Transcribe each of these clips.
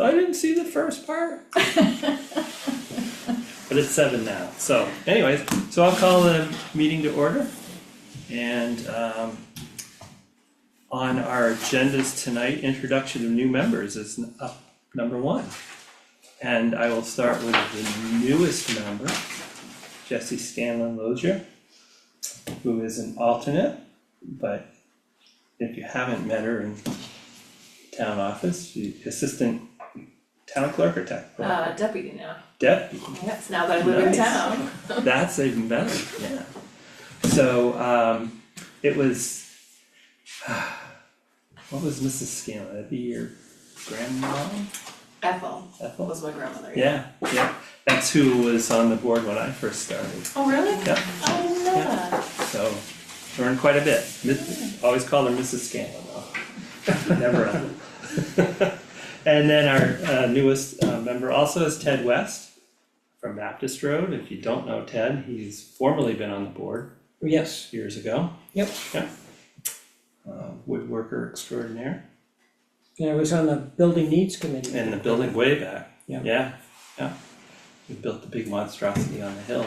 I didn't see the first part. But it's 7 now, so anyways, so I'll call the meeting to order. And on our agendas tonight, introduction of new members is up number 1. And I will start with the newest member, Jessie Scanlon Lozier, who is an alternate, but if you haven't met her in town office, she's assistant town clerk or tech? Deputy now. Deputy. Yes, now that I live in Nice. town. That's even better, yeah. So, it was, what was Mrs. Scanlon? That'd be your grandma, Ethel Ethel? was my grandmother. Yeah, yeah, that's who was on the board when I first started, Oh, really? yeah, I didn't know Yeah. that. so, learned quite a bit. Always called her Mrs. Scanlon though, never Ethel. And then our newest member also is Ted West from Baptist Road. If you don't know Ted, he's formerly been on the board Yes, years ago. Yep. Yeah. Woodworker extraordinaire, and I was on the building needs committee. and the building way back. Yeah. Yeah. We built the big monstrosity on the hill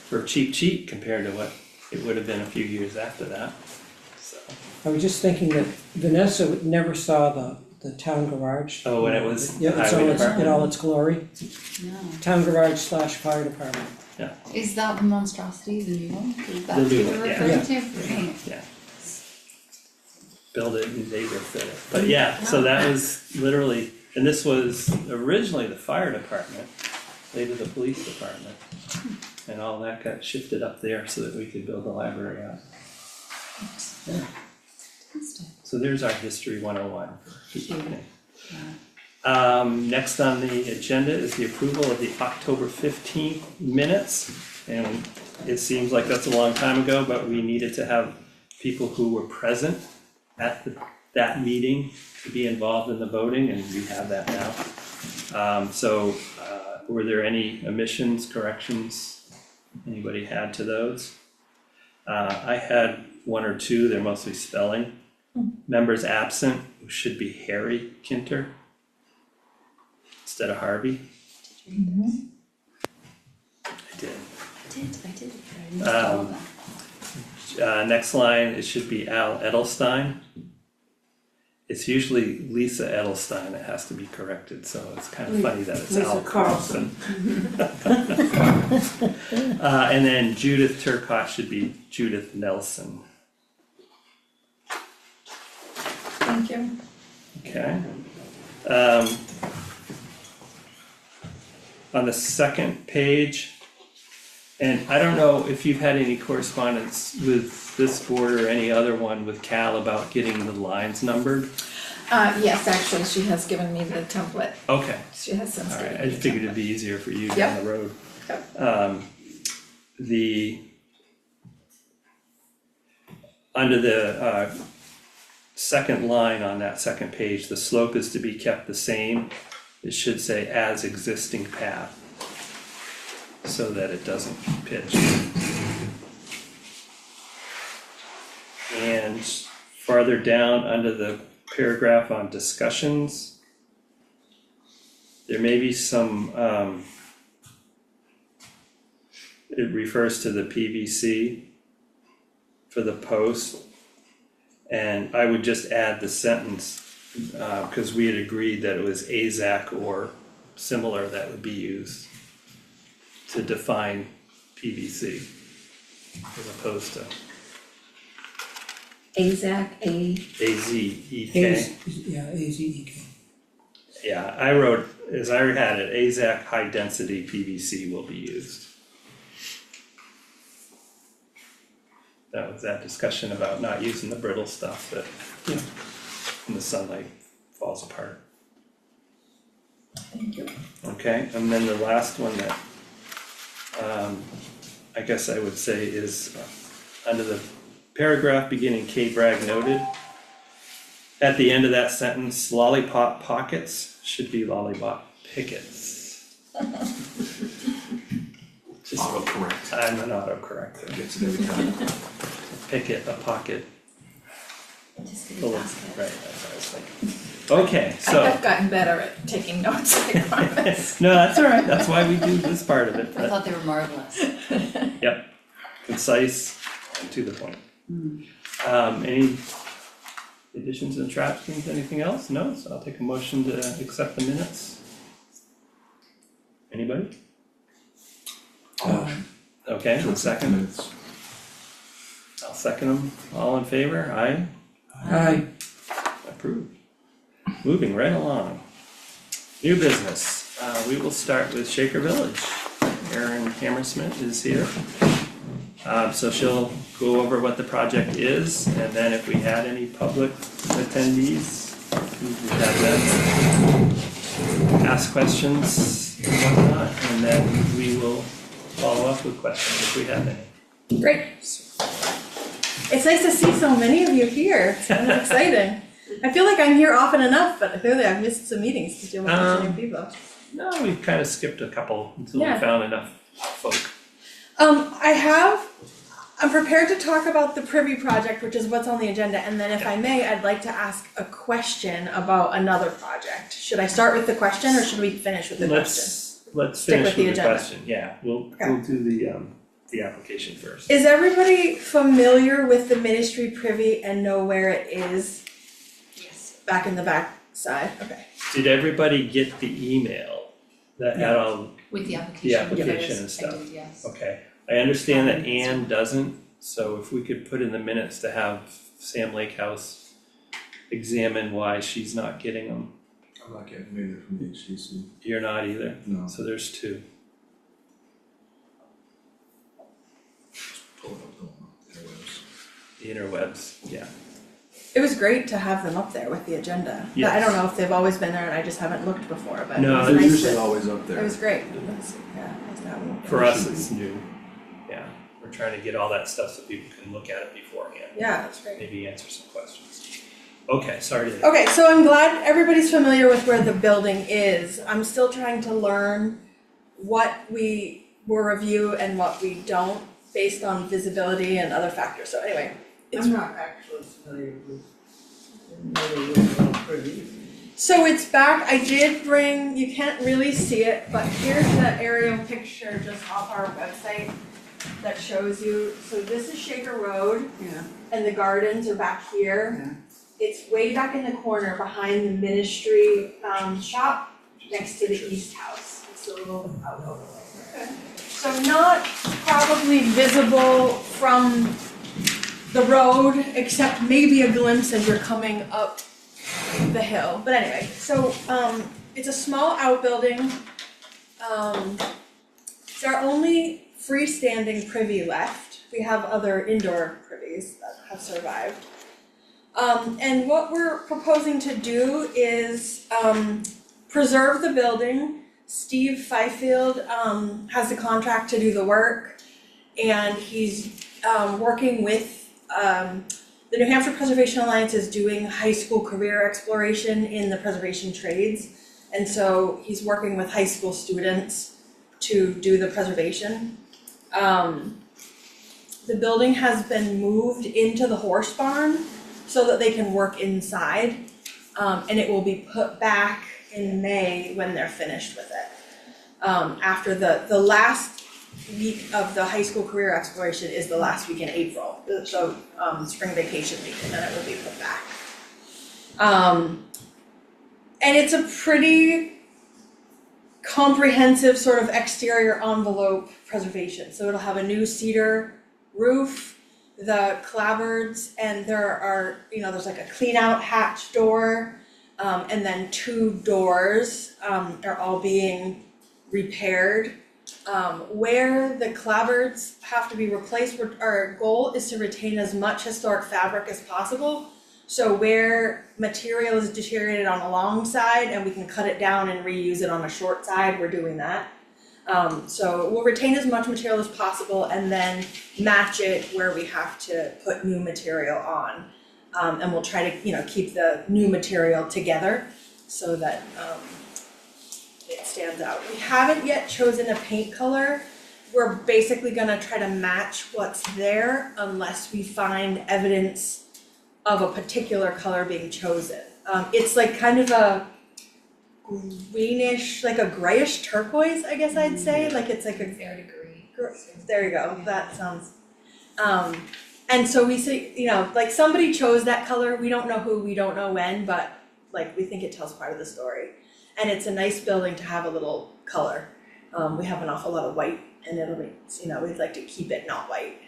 for cheap compared to what it would have been a few years after that, so. I was just thinking that Vanessa never saw the town garage. Oh, when it was the Yeah, it's highway all its, in department? all its glory, No. town garage / fire department. Is that the monstrosity, the new one? Is that The what new you one, were yeah. referring to? Right. Yeah. Build it and they refit it, but yeah, so that was literally, and this was originally the fire department, later the police department. And all that got shifted up there so that we could build the library out. Yeah. Fantastic. So there's our history 101 for the Sure. evening. Yeah. Next on the agenda is the approval of the October 15th minutes. And it seems like that's a long time ago, but we needed to have people who were present at that meeting to be involved in the voting, and we have that now. So were there any omissions, corrections anybody had to those? I had 1 or 2, they're mostly spelling. Members absent should be Harry Kinter instead of Harvey. I did. I did. I missed all of that. Next line, it should be Al Edelstein. It's usually Lisa Edelstein that has to be corrected, so it's kind of funny that it's Lisa Al Carlson. Carlson. And then Judith Turcott should be Judith Nelson, Thank you. okay? On the second page, and I don't know if you've had any correspondence with this board or any other one with Cal about getting the lines numbered. Yes, actually, she has given me the template. Okay, She has since given alright, me I the figured it'd template. be easier for you down Yep. the road. Yep. The under the second line on that second page, the slope is to be kept the same. It should say as existing path, so that it doesn't pitch. And farther down under the paragraph on discussions, there may be some, it refers to the PVC for the post. And I would just add the sentence, because we had agreed that it was AZAC or similar that would be used to define PVC as opposed to AZAC, AZEK. Yeah, AZEK. Yeah, I wrote, as I had it, AZAC high density PVC will be used. That was that discussion about not using the brittle stuff that Yeah. when the sunlight falls apart. Thank you. Okay, and then the last one that I guess I would say is under the paragraph beginning K Bragg noted. At the end of that sentence, lollipop pockets should be lollipop pickets. Just, Autocorrect. I'm an autocorrector. Gets it every time. Picket, a pocket, Just full gonna of, ask it. right, that's what I was thinking. Okay, so. I've gotten better at taking notes, I promise. No, that's all right, that's why we do this part of it, I but, thought they were marvelous. yep, concise and to the point. Hmm. Any additions and subtractions, anything else? No, so I'll take a motion to accept the minutes. Anybody? Okay, a second, Minutes. I'll second them, all in favor, aye, Aye. approved. Moving right along. New business, we will start with Shaker Village. Erin Hammersmith is here. So she'll go over what the project is, and then if we had any public attendees, we would have them ask questions and whatnot, and then we will follow up with questions if we have any. Great. It's nice to see so many of you here. It's kind of exciting. I feel like I'm here often enough, but clearly I've missed some meetings because you're a new people. No, we've kind of skipped a couple until we Yeah. found enough folk. I'm prepared to talk about the Privy project, which is what's on the agenda, and then if I may, I'd like to ask a question about another project. Should I start with the question or should we finish with the question? Let's Stick finish with the with the agenda. question, yeah, we'll Okay. do the application first. Is everybody familiar with the Ministry Privy and know where it is? Yes. Back in the back side, okay. Did everybody get the email that had all, With the application. The application Yes, and I stuff. did, yes. okay, I understand that Ann doesn't, so if we could put in the minutes to have Sam Lakehouse examine why she's not getting them, I'm not getting either from the HTC, you're not either, no, so there's two. pull it up the interwebs. The interwebs, yeah, It was great to have them up there with the agenda. But I Yes. don't know if they've always been there and I just haven't looked before, but it No, was They're nice usually to, always up it there. was great. It was, yeah, nice to have them. for us, it's new, yeah, we're trying to get all that stuff so people can look at it beforehand. Yeah, that's great. Maybe answer some questions. Okay, sorry to. Okay, so I'm glad everybody's familiar with where the building is. I'm still trying to learn what we will review and what we don't based on visibility and other factors. So anyway, it's I'm not actually familiar with, the Privy. So it's back, I did bring, you can't really see it, but here's the aerial picture just off our website that shows you, so this is Shaker Road Yeah, and the gardens are back here. yeah. It's way back in the corner behind the ministry shop next to the East House. It's a little out over there. So not probably visible from the road, except maybe a glimpse as you're coming up the hill, but anyway, so it's a small outbuilding. It's our only freestanding privy left. We have other indoor privies that have survived. And what we're proposing to do is preserve the building. Steve Fifield has the contract to do the work, and he's working with the New Hampshire Preservation Alliance is doing high school career exploration in the preservation trades. And so he's working with high school students to do the preservation. The building has been moved into the horse barn so that they can work inside. And it will be put back in May when they're finished with it. After the last week of the high school career exploration is the last week in April, so spring vacation week, and then it will be put back. And it's a pretty comprehensive sort of exterior envelope preservation. So it'll have a new cedar roof, the clapboards, and there are, there's like a clean out hatch door, and then 2 doors are all being repaired. Where the clapboards have to be replaced, our goal is to retain as much historic fabric as possible. So where material is deteriorated on a long side and we can cut it down and reuse it on a short side, we're doing that. So we'll retain as much material as possible and then match it where we have to put new material on. And we'll try to, keep the new material together so that it stands out. We haven't yet chosen a paint color. We're basically gonna try to match what's there unless we find evidence of a particular color being chosen. It's like kind of a greenish, like a grayish turquoise, I guess I'd say, like it's like a, Fair degree. there you go, that sounds, and so we say, you know, like somebody chose that color, we don't know who, we don't know when, but like we think it tells part of the story. And it's a nice building to have a little color. We have an awful lot of white and it'll be, you know, we'd like to keep it not white.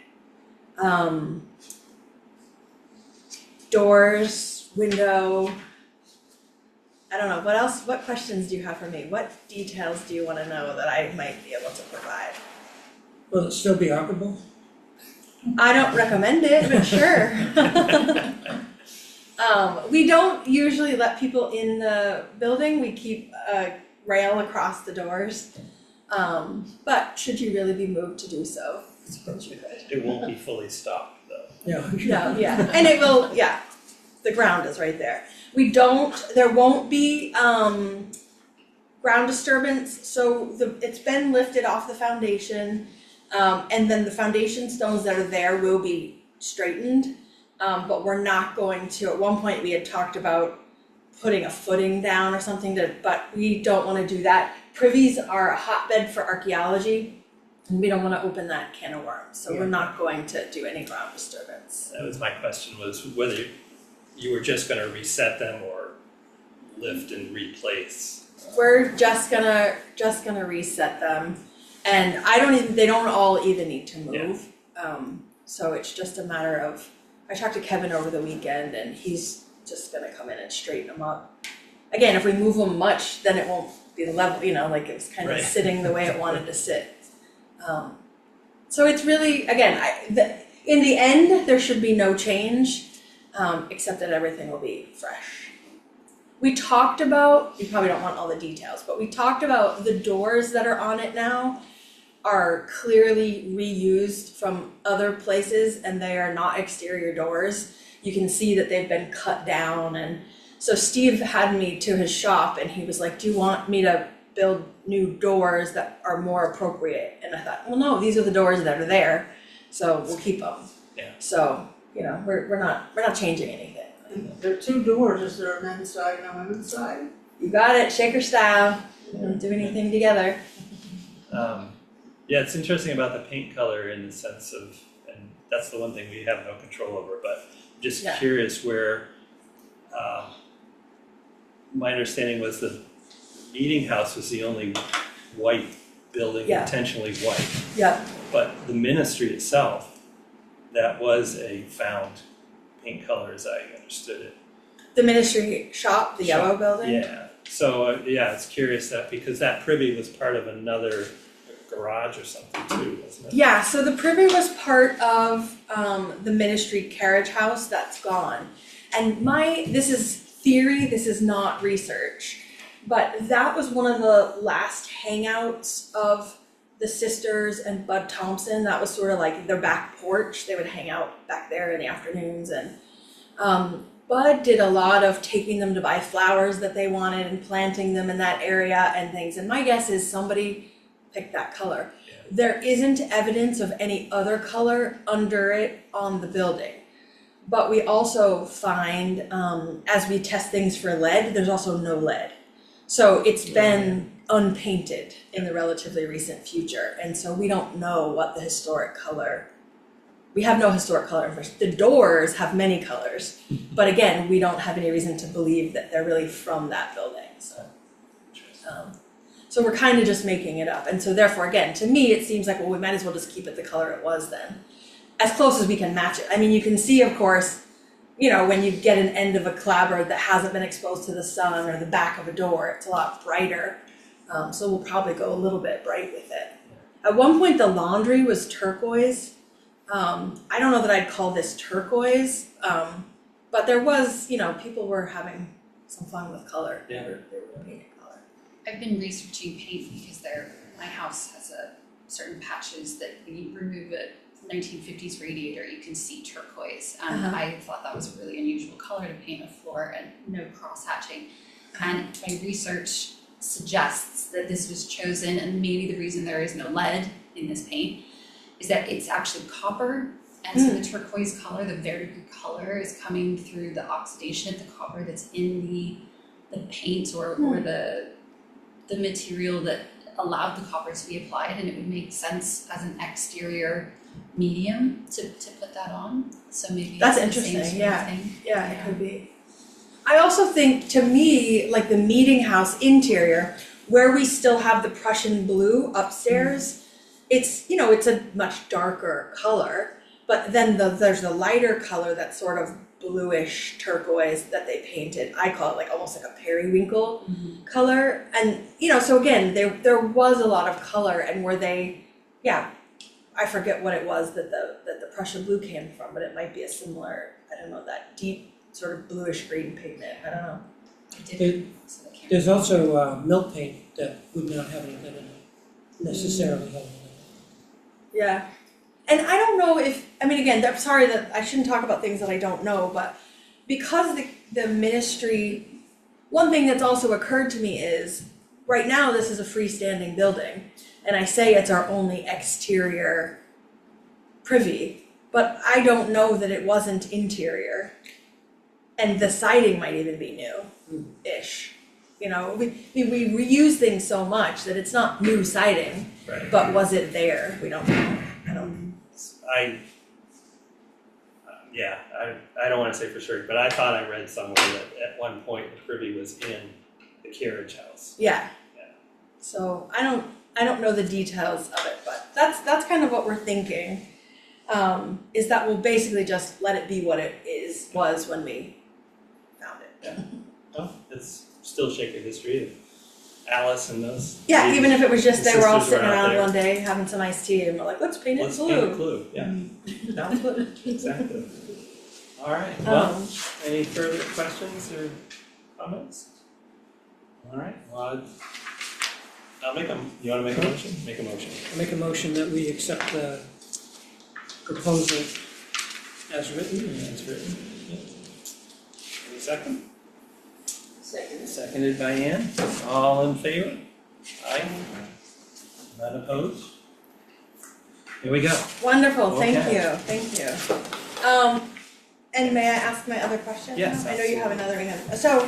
Doors, window, I don't know, what else, what questions do you have for me? What details do you wanna know that I might be able to provide? Will it still be operable? I don't recommend it, but sure. We don't usually let people in the building, we keep a rail across the doors. But should you really be moved to do so, I suppose you could. It won't be fully stocked though. Yeah. No, yeah, and it will, yeah, the ground is right there. There won't be, ground disturbance, so it's been lifted off the foundation. And then the foundation stones that are there will be straightened. But we're not going to, at one point we had talked about putting a footing down or something but we don't wanna do that. Privies are a hotbed for archaeology, and we don't wanna open that can of worms, so we're not going to do any ground disturbance. That was my question, was whether you were just gonna reset them or lift and replace. We're just gonna reset them, and they don't all even need to move. So it's just a matter of, I talked to Kevin over the weekend and he's just gonna come in and straighten them up. Again, if we move them much, then it won't be level, you know, like it's kind of Right. sitting the way it wanted to sit. So it's really, again, in the end, there should be no change, except that everything will be fresh. We talked about, you probably don't want all the details, but we talked about the doors that are on it now are clearly reused from other places and they are not exterior doors. You can see that they've been cut down, and so Steve had me to his shop and he was like, do you want me to build new doors that are more appropriate? And I thought, well, no, these are the doors that are there, so we'll keep them. Yeah. So, you know, we're not changing anything. There are two doors, is there a men's side and a women's side? You got it, shaker style, we don't do anything together. Yeah, it's interesting about the paint color in the sense of, and that's the one thing we have no control over, but just Yeah. curious where, my understanding was the meeting house was the only white building, Yeah. intentionally white. Yep, But the ministry itself, that was a found paint color as I understood it. the ministry shop, the yellow building. Yeah, so yeah, it's curious that because that privy was part of another garage or something too, wasn't it? Yeah, so the privy was part of the ministry carriage house that's gone. And this is theory, this is not research, but that was one of the last hangouts of the sisters and Bud Thompson. That was sort of like their back porch. They would hang out back there in the afternoons, and Bud did a lot of taking them to buy flowers that they wanted and planting them in that area and things. And my guess is somebody picked that color. Yeah. There isn't evidence of any other color under it on the building. But we also find, as we test things for lead, there's also no lead. So it's been unpainted in the relatively recent future. And so we don't know what the historic color, we have no historic color information. The doors have many colors, but again, we don't have any reason to believe that they're really from that building, so. So we're kind of just making it up. And so therefore, again, to me, it seems like, well, we might as well just keep it the color it was then. As close as we can match it. I mean, you can see, of course, you know, when you get an end of a clapboard that hasn't been exposed to the sun, or the back of a door, it's a lot brighter. So we'll probably go a little bit bright with it. At one point, the laundry was turquoise. I don't know that I'd call this turquoise, but there was, you know, people were having some fun with color. Yeah. They were painting color. I've been researching paint because my house has certain patches that when you remove a 1950s radiator, you can see turquoise. I thought that was a really unusual color to paint a floor, and no cross hatching. And my research suggests that this was chosen, and maybe the reason there is no lead in this paint is that it's actually copper And so the turquoise color, the very good color, is coming through the oxidation of the copper that's in the paint or the material that allowed the copper to be applied, and it would make sense as an exterior medium to put that on. So maybe That's it's the same interesting, sort of yeah. thing. Yeah, it could be. I also think, to me, like the meeting house interior, where we still have the Prussian blue upstairs, it's, you know, it's a much darker color, but then there's the lighter color that's sort of bluish turquoise that they painted. I call it like almost like a periwinkle color. And, you know, so again, there was a lot of color, and were they, yeah, I forget what it was that the Prussian blue came from, but it might be a similar, I don't know, that deep sort of bluish green pigment, I don't know. I did, There- so I can't There's also milk paint that would not have any glitter in it, necessarily have any glitter. Yeah. And I don't know if, I mean, again, I'm sorry that I shouldn't talk about things that I don't know, but because the ministry, one thing that's also occurred to me is, right now, this is a freestanding building, and I say it's our only exterior privy, but I don't know that it wasn't interior. And the siding might even be new-ish. You know, we reuse things so much that it's not new siding, Right. but was it there? We don't know. I don't. I don't wanna say for sure, but I thought I read somewhere that at one point the privy was in the carriage house. Yeah. Yeah. So I don't know the details of it, but that's kind of what we're thinking. Is that we'll basically just let it be what it was when we found it. Well, it's still shaker history of Alice and those. Yeah, ladies. even if it was just they were all Sisters were sitting out around there. one day having some iced tea and we're like, let's paint it Let's blue. paint a clue, yeah. Sounds good, exactly. Alright, well, any further questions or comments? Alright, well, I'll make you wanna make a motion? Make a motion. I make a motion that we accept the proposal as written and That's written. Yeah. Any second? Second. Seconded by Ann. All in favor? Aye. None opposed? Here we go. Wonderful, Okay. thank you. And may I ask my other question? Yes, now? I know you have another hand. So,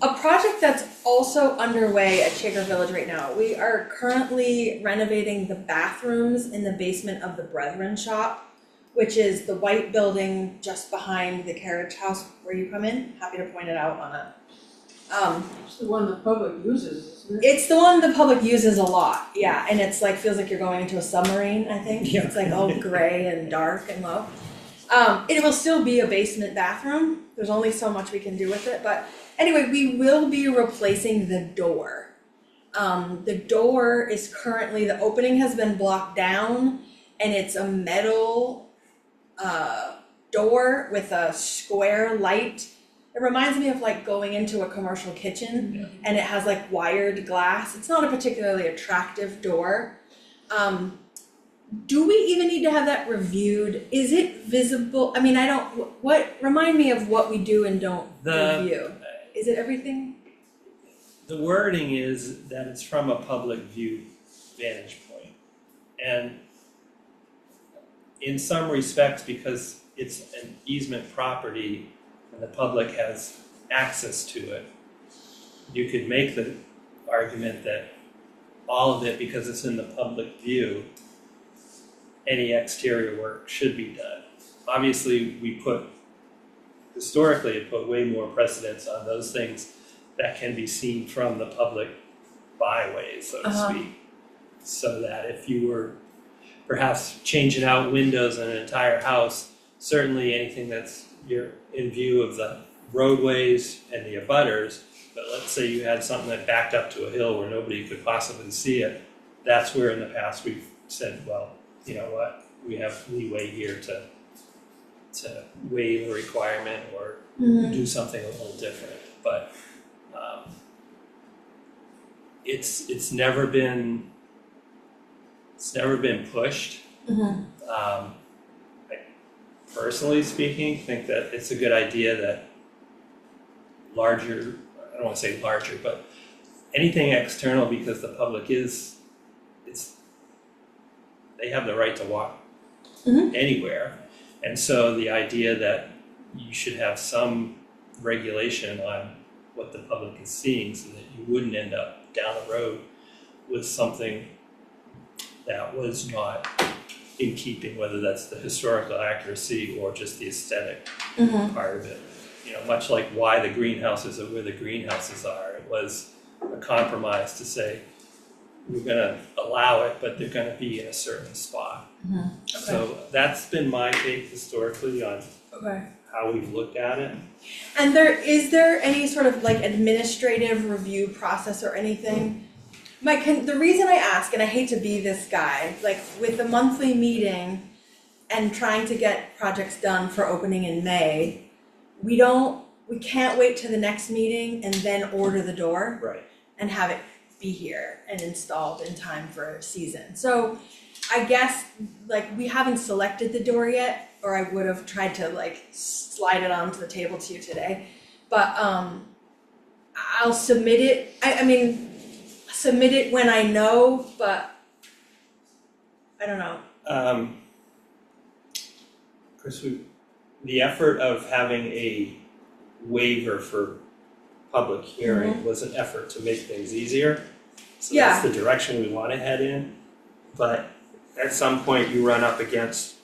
a project that's also underway at Shaker Village right now, we are currently renovating the bathrooms in the basement of the Brethren Shop, which is the white building just behind the carriage house where you come in. Happy to point it out on a, It's the one the public uses, isn't it? it's the one the public uses a lot, yeah, and it's like, feels like you're going into a submarine, I think. Yeah. It's like all gray and dark and low. It will still be a basement bathroom, there's only so much we can do with it, but anyway, we will be replacing the door. The door is currently, the opening has been blocked down, and it's a metal door with a square light. It reminds me of like going into a commercial kitchen, and it has like wired glass. It's not a particularly attractive door. Do we even need to have that reviewed? Is it visible? I mean, I don't, remind me of what we do and don't review. Is it everything? The wording is that it's from a public view vantage point. And in some respects, because it's an easement property and the public has access to it, you could make the argument that all of it, because it's in the public view, any exterior work should be done. Obviously, historically, it put way more precedence on those things that can be seen from the public byways, so to speak. So that if you were perhaps changing out windows in an entire house, certainly anything that's in view of the roadways and the abutters, but let's say you had something that backed up to a hill where nobody could possibly see it, that's where in the past we've said, well, you know what, we have leeway here to waive a requirement or do something a little different, but it's never been pushed. I personally speaking think that it's a good idea that larger, I don't wanna say larger, but anything external, because the public they have the right to walk anywhere. And so the idea that you should have some regulation on what the public is seeing so that you wouldn't end up down the road with something that was not in keeping, whether that's the historical accuracy or just the aesthetic part of it. You know, much like why the greenhouses are where the greenhouses are, it was a compromise to say, we're gonna allow it, but they're gonna be in a certain spot. So that's been my take historically on Okay. how we've looked at it. And is there any sort of like administrative review process or anything? The reason I ask, and I hate to be this guy, like with the monthly meeting and trying to get projects done for opening in May, we can't wait to the next meeting and then order the door Right. and have it be here and installed in time for a season. So I guess like we haven't selected the door yet, or I would have tried to like slide it onto the table to you today. But I'll submit it. I mean, submit it when I know, but I don't know. Chris, the effort of having a waiver for public hearing was an effort to make things easier. So that's the direction we want to head in. But at some point you run up against,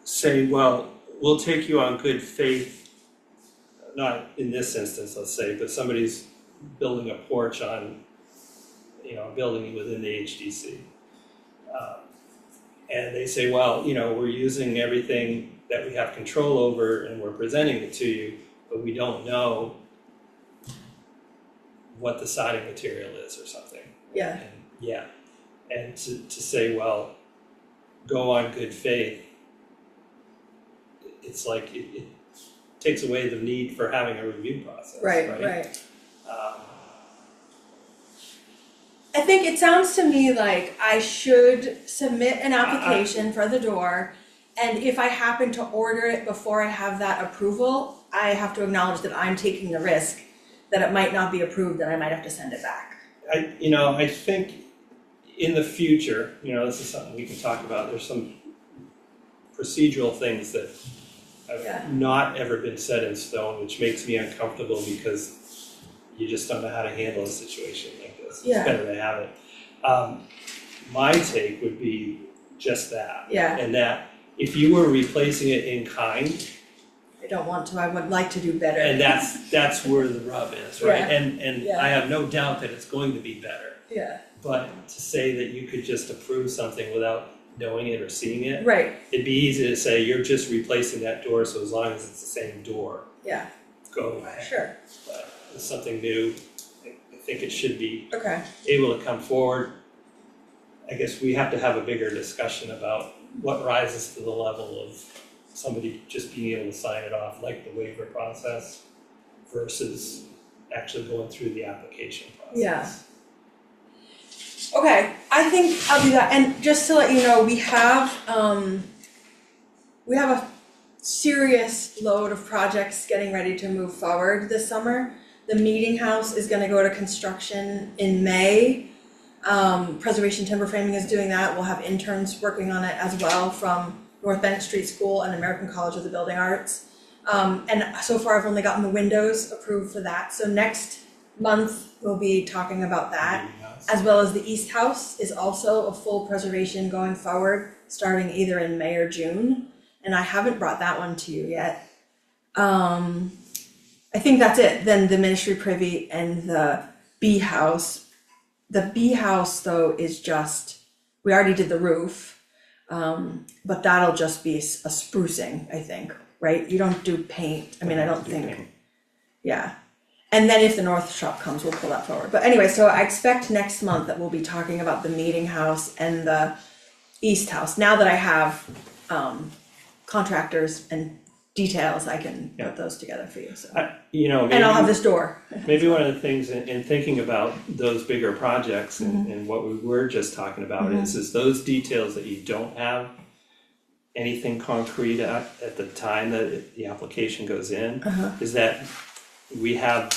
say, well, we'll take you on good faith, not in this instance, let's say, but somebody's building a porch on, you know, a building within the HDC. And they say, well, you know, we're using everything that we have control over and we're presenting it to you, but we don't know what the siding material is or something. Yeah. And to say, well, go on good faith, it's like it takes away the need for having a review process, Right. I think it sounds to me like I should submit an application for the door, and if I happen to order it before I have that approval, I have to acknowledge that I'm taking the risk that it might not be approved and I might have to send it back. I think in the future, you know, this is something we can talk about, there's some procedural things that have not ever been set in stone, which makes me uncomfortable because you just don't know how to handle a situation like this. Yeah. It's better to have it. My take would be just that. Yeah. And that if you were replacing it in kind, I don't want to, I would like to do better. and that's where the rub is, right? Yeah. And Yeah. I have no doubt that it's going to be better. Yeah, But to say that you could just approve something without knowing it or seeing it, right, it'd be easy to say, you're just replacing that door, so as long as it's the same door, yeah, go ahead. sure, But it's something new, I think it should be okay, able to come forward. I guess we have to have a bigger discussion about what rises to the level of somebody just being able to sign it off, like the waiver process, versus actually going through the application process. Yeah. Okay, I think I'll do that, and just to let you know, we have a serious load of projects getting ready to move forward this summer. The meeting house is gonna go to construction in May. Preservation Timber Framing is doing that, we'll have interns working on it as well from North Bennett Street School and American College of the Building Arts. And so far I've only gotten the windows approved for that, so next month we'll be talking about that. As well as the East House is also a full preservation going forward, starting either in May or June. And I haven't brought that one to you yet. I think that's it, then the Ministry Privy and the Bee House. The Bee House though is just, we already did the roof, but that'll just be a sprucing, I think, right? You don't do paint, I mean, I don't think, yeah. And then if the North Shop comes, we'll pull that forward. But anyway, so I expect next month that we'll be talking about the Meeting House and the East House. Now that I have contractors and details, I can put those together for you, so. And I'll have this door. Maybe one of the things in thinking about those bigger projects and what we were just talking about is those details that you don't have anything concrete at the time that the application goes in, is that we have,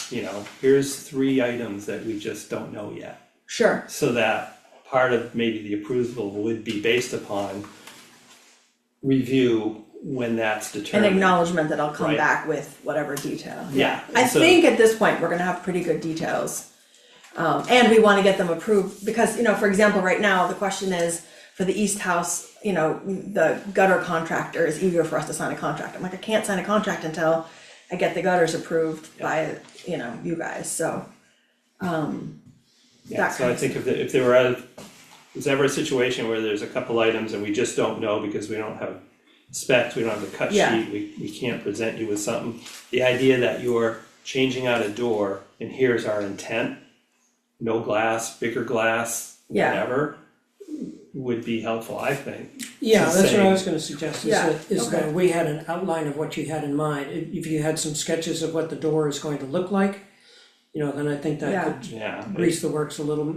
here's 3 items that we just don't know yet. Sure, So that part of maybe the approval would be based upon review when that's An determined. acknowledgement that I'll come Right. back with whatever detail. Yeah, I so- think at this point, we're gonna have pretty good details. And we wanna get them approved, because, for example, right now, the question is, for the East House, the gutter contractor is eager for us to sign a contract. I'm like, I can't sign a contract until I get the gutters approved by, you guys, so. Yeah, that so kind I of think if there were, there's ever a situation where there's a couple items and we just don't know because we don't have specs, we don't have the cut Yeah. sheet, we can't present you with something. The idea that you're changing out a door and here's our intent, no glass, bigger glass, Yeah. whatever, would be helpful, I think. Yeah, To that's what say- I was gonna suggest, Yeah, is okay. that we had an outline of what you had in mind. If you had some sketches of what the door is going to look like, then I think Yeah. that could Yeah, grease the works a little.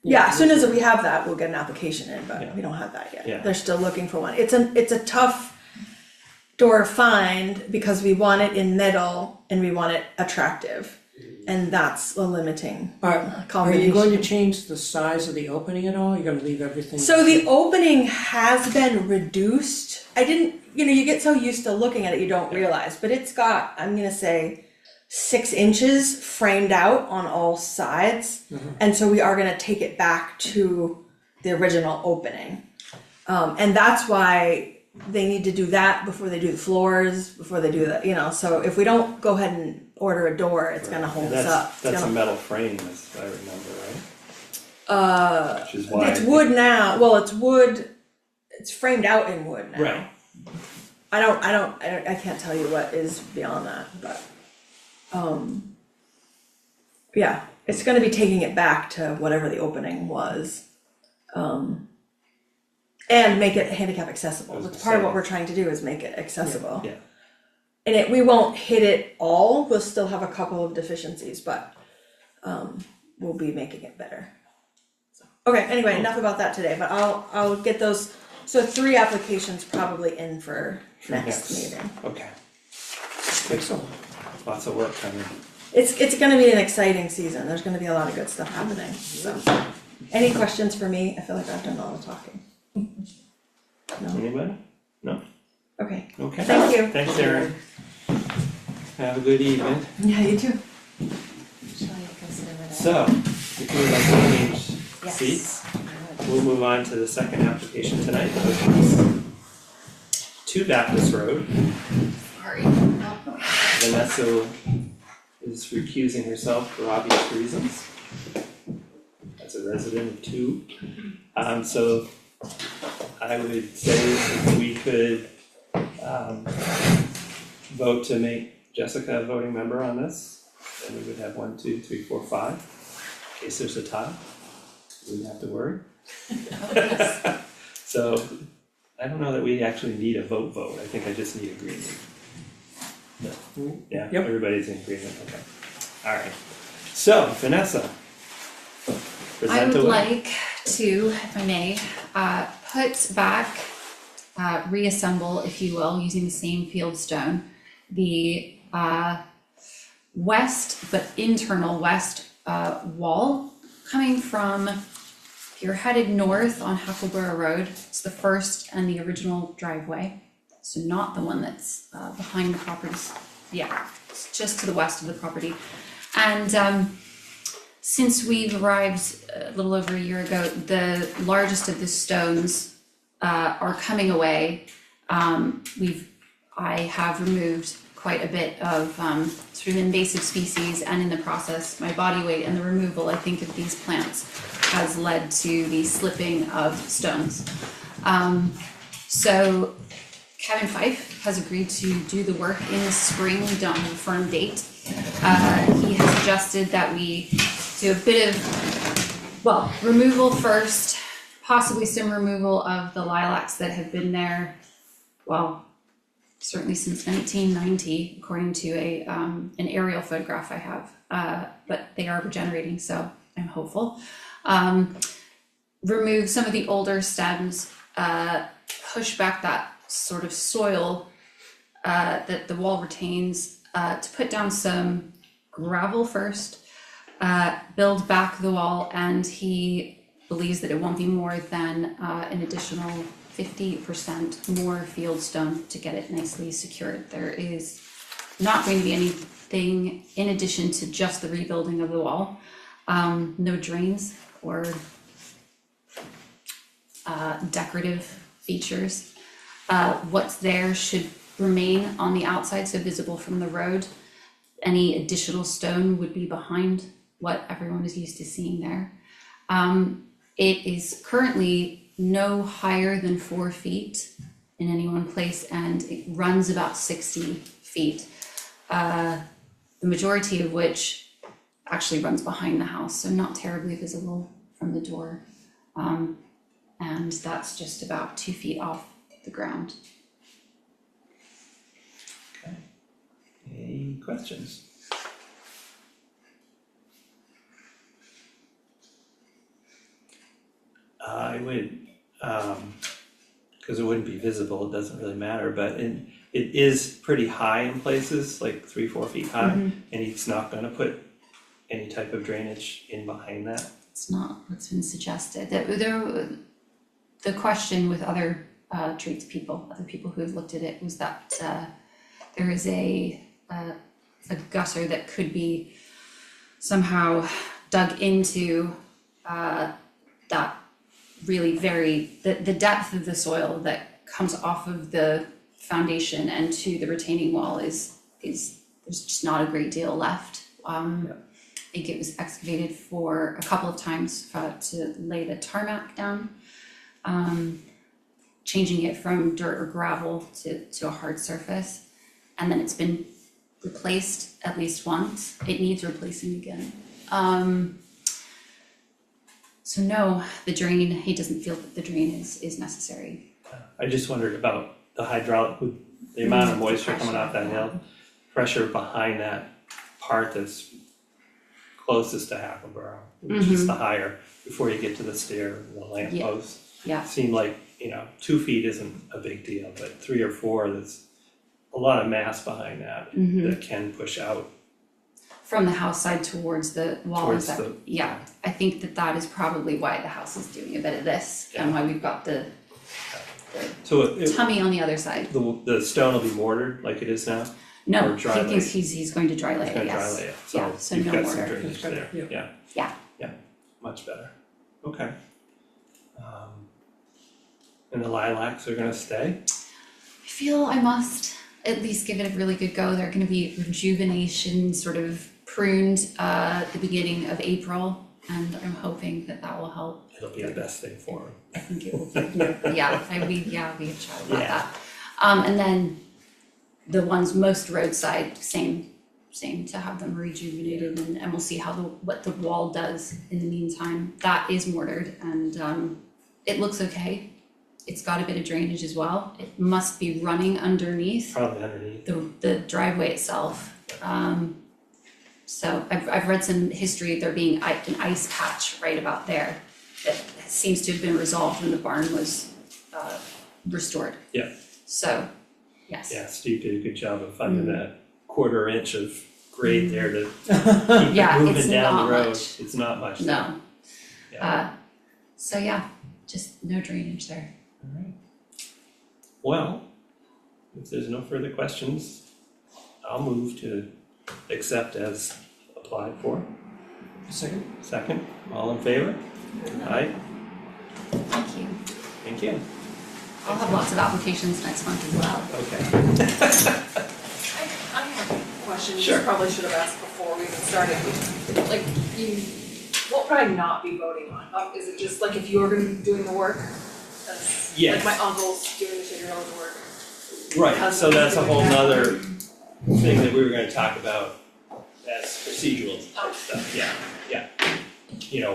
Yeah, as soon as we have that, we'll get an application in, but Yeah. we don't have that yet. Yeah. They're still looking for one. It's a tough door find because we want it in middle and we want it attractive. And that's a limiting Are you combination. going to change the size of the opening at all? You're gonna leave everything? So the opening has been reduced. I didn't, you get so used to looking at it, you don't realize, but it's got, I'm gonna say, 6 inches framed out on all sides. And so we are gonna take it back to the original opening. And that's why they need to do that before they do the floors, before they do the, so if we don't go ahead and order a door, it's gonna hold and us up. It's that's a gonna- metal frame, as I remember, right? Which is why. It's wood now, well, it's wood, it's framed out in wood now. Right. I can't tell you what is beyond that, but, yeah, it's gonna be taking it back to whatever the opening was. And make it handicap accessible, I was that's part of gonna what say. we're trying to do is make it accessible. Yeah. And we won't hit it all, we'll still have a couple of deficiencies, but, we'll be making it better. So, okay, anyway, enough about that today, but I'll get those, so 3 applications probably in for next meeting. Okay, Excellent. lots of work coming. It's gonna be an exciting season, there's gonna be a lot of good stuff happening, so. Any questions for me? I feel like I've done all the talking. No, Anybody? No? okay, Okay. Thank you. Thanks, Erin. Have a good evening. yeah, you too. Shall I consider it? So, if you would like to change Yes. seats, we'll move on to the second application tonight, which is 2 Baptist Road. Sorry. Vanessa is recusing herself for obvious reasons. As a resident of 2. So I would say if we could vote to make Jessica a voting member on this, then we would have 1, 2, 3, 4, 5. In case there's a tie, we wouldn't have to worry. So I don't know that we actually need a vote, I think I just need agreement. No. Yeah, Yep. everybody's in agreement, okay. Alright, so Vanessa. I Present would away. like to, if I may, put back, reassemble, if you will, using the same field stone, the west, but internal west wall coming from, if you're headed north on Hackleboro Road, it's the first and the original driveway. So not the one that's behind the properties, yeah, it's just to the west of the property. And since we've arrived a little over a year ago, the largest of the stones are coming away. I have removed quite a bit of sort of invasive species, and in the process, my body weight and the removal, I think, of these plants has led to the slipping of stones. So Kevin Fife has agreed to do the work in the spring. We don't have a firm date. He has suggested that we do a bit of, well, removal first, possibly some removal of the lilacs that have been there, well, certainly since 1990, according to an aerial photograph I have, but they are regenerating, so I'm hopeful. Remove some of the older stems, push back that sort of soil that the wall retains, to put down some gravel first, build back the wall, and he believes that it won't be more than an additional 50% more field stone to get it nicely secured. There is not going to be anything in addition to just the rebuilding of the wall. No drains or decorative features. What's there should remain on the outside, so visible from the road. Any additional stone would be behind what everyone is used to seeing there. It is currently no higher than 4 feet in any one place, and it runs about 60 feet. The majority of which actually runs behind the house, so not terribly visible from the door. And that's just about 2 feet off the ground. Okay. Any questions? I would, cause it wouldn't be visible, it doesn't really matter, but it is pretty high in places, like 3-4 feet high. And he's not gonna put any type of drainage in behind that. It's not what's been suggested. The question with other tradespeople, other people who have looked at it, was that there is a gutter that could be somehow dug into that really the depth of the soil that comes off of the foundation and to the retaining wall is there's just not a great deal left. I think it was excavated for a couple of times to lay the tarmac down, changing it from dirt or gravel to a hard surface, and then it's been replaced at least once. It needs replacing again. So no, the drain, he doesn't feel that the drain is necessary. I just wondered about the hydraulic, with the amount of moisture coming off that hill, pressure behind that part that's closest to Hackleboro, which is the higher, before you get to the stair and the lamp Yeah. post. Yeah. Seemed like, 2 feet isn't a big deal, but 3 or 4, there's a lot of mass behind that that can push out. From the house side towards the wall, Towards is that, yeah, I think that is probably why the house is doing a bit of this, and why we've got the So tummy on the other side. the stone will be mortared like it is now? No, or he dry thinks he's going to dry lay It's it, gonna dry yes. lay it, Yeah, so so you've no got some mortar. drainage That's there, better, yeah. Yeah. Much better, okay. And the lilacs are gonna stay? I feel I must at least give it a really good go. They're gonna be rejuvenation, sort of pruned at the beginning of April, and I'm hoping that will help. It'll be the best thing for them. I think it will be, we have chatted about Yeah. that. And then the ones most roadside, same to have them rejuvenated, and we'll see what the wall does in the meantime. That is mortared, and it looks okay. It's got a bit of drainage as well. It must be running underneath Probably underneath. the driveway itself. So I've read some history, there being an ice patch right about there that seems to have been resolved when the barn was restored. Yeah. So, yes. Yeah, Steve did a good job of finding that 1/4 inch of grade there to keep Yeah, it it's moving down not the road. much. It's not much. No. Yeah. So yeah, just no drainage there. Alright. Well, if there's no further questions, I'll move to accept as applied for. Second? Second, all in favor? Aye, Thank you. thank you. I'll have lots of applications next month as well. Okay. I have a question, Sure. you probably should have asked before we even started. Like, what would I not be voting on? Is it just like if you're gonna be doing the work? That's Yes. like my uncle's doing the Shaker work. Right, so that's a whole nother thing that we were gonna talk about as procedural stuff, yeah.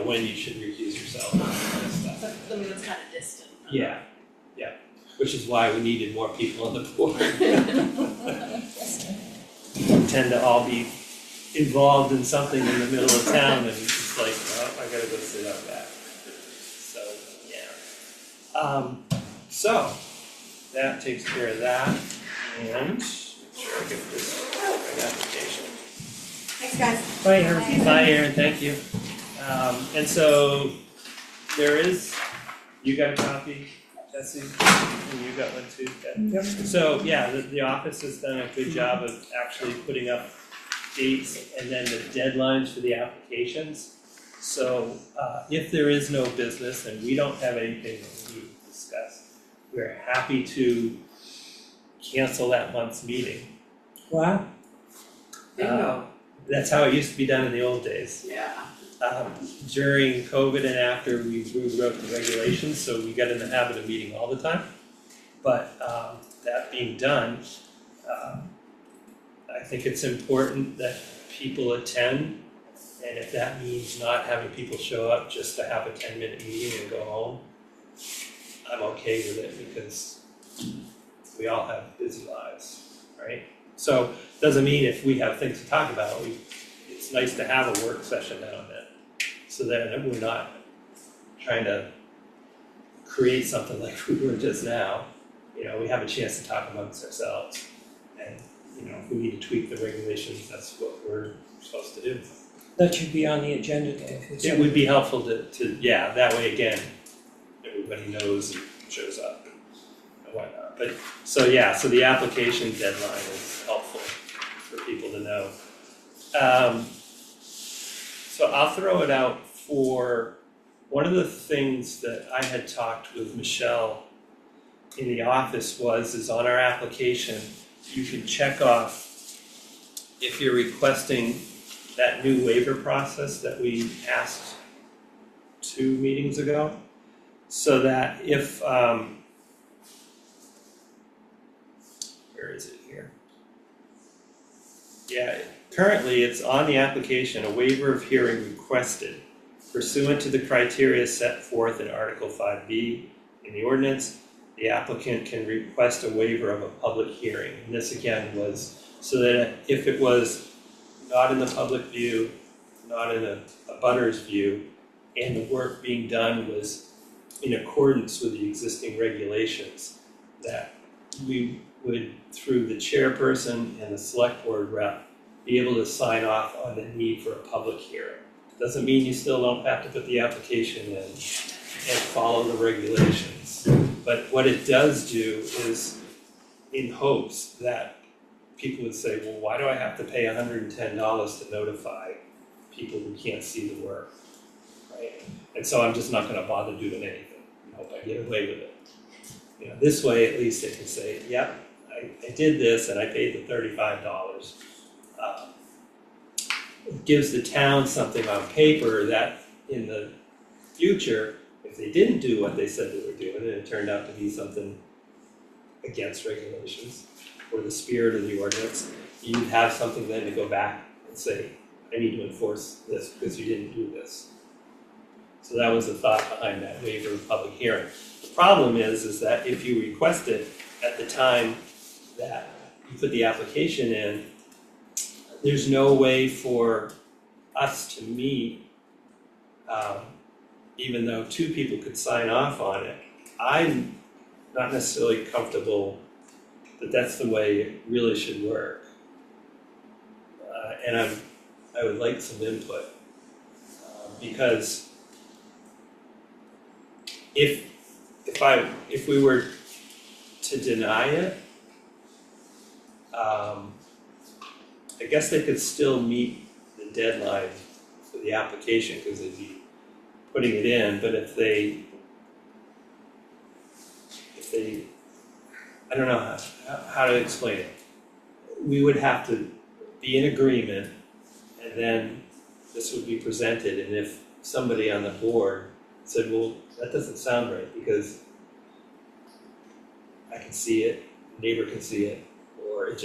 When you should recuse yourself and all that stuff. But, I mean, that's kind of distant. Yeah, which is why we needed more people on the board. We tend to all be involved in something in the middle of town and it's just like, oh, I gotta go sit out back. So, yeah. So, that takes care of that, and make sure I get this right application. Thanks, guys. Bye, Aaron. Bye, Aaron, thank you. And so, there is, you got a copy, Jesse, and you got one too, yeah. Yep. So, yeah, the office has done a good job of actually putting up dates and then the deadlines for the applications. So, if there is no business and we don't have anything that we need to discuss, we're happy to cancel that month's meeting. Wow, Bingo. That's how it used to be done in the old days. Yeah. During COVID and after, we rewrote the regulations, so we got in the habit of meeting all the time. But that being done, I think it's important that people attend. And if that means not having people show up just to have a 10-minute meeting and go home, I'm okay with it because we all have busy lives, right? So, doesn't mean if we have things to talk about, it's nice to have a work session now and then. So that we're not trying to create something like we were just now. You know, we have a chance to talk amongst ourselves. And, you know, if we need to tweak the regulations, that's what we're supposed to do. that should be on the agenda though. It would be helpful to, yeah, that way again, everybody knows and shows up and whatnot. But, so yeah, so the application deadline is helpful for people to know. So I'll throw it out for, one of the things that I had talked with Michelle in the office is on our application, you can check off if you're requesting that new waiver process that we asked 2 meetings ago. So that if, where is it here? Yeah, currently it's on the application, a waiver of hearing requested pursuant to the criteria set forth in Article 5B in the ordinance. The applicant can request a waiver of a public hearing. And this again was so that if it was not in the public view, not in a butter's view, and the work being done was in accordance with the existing regulations, that we would, through the chairperson and the select board rep, be able to sign off on the need for a public hearing. Doesn't mean you still don't have to put the application in and follow the regulations. But what it does do is, in hopes that people would say, well, why do I have to pay $110 to notify people who can't see the work, right? And so I'm just not gonna bother doing anything, I hope I get away with it. You know, this way at least they can say, yep, I did this and I paid the $35. It gives the town something on paper that in the future, if they didn't do what they said they were doing and it turned out to be something against regulations or the spirit of the ordinance, you'd have something then to go back and say, I need to enforce this because you didn't do this. So that was the thought behind that waiver of public hearing. The problem is that if you request it at the time that you put the application in, there's no way for us to meet, even though 2 people could sign off on it. I'm not necessarily comfortable that that's the way it really should work. And I would like some input, because if we were to deny it, I guess they could still meet the deadline for the application because they'd be putting it in, but if they, I don't know how to explain it. We would have to be in agreement and then this would be presented, and if somebody on the board said, well, that doesn't sound right because I can see it, neighbor can see it, or it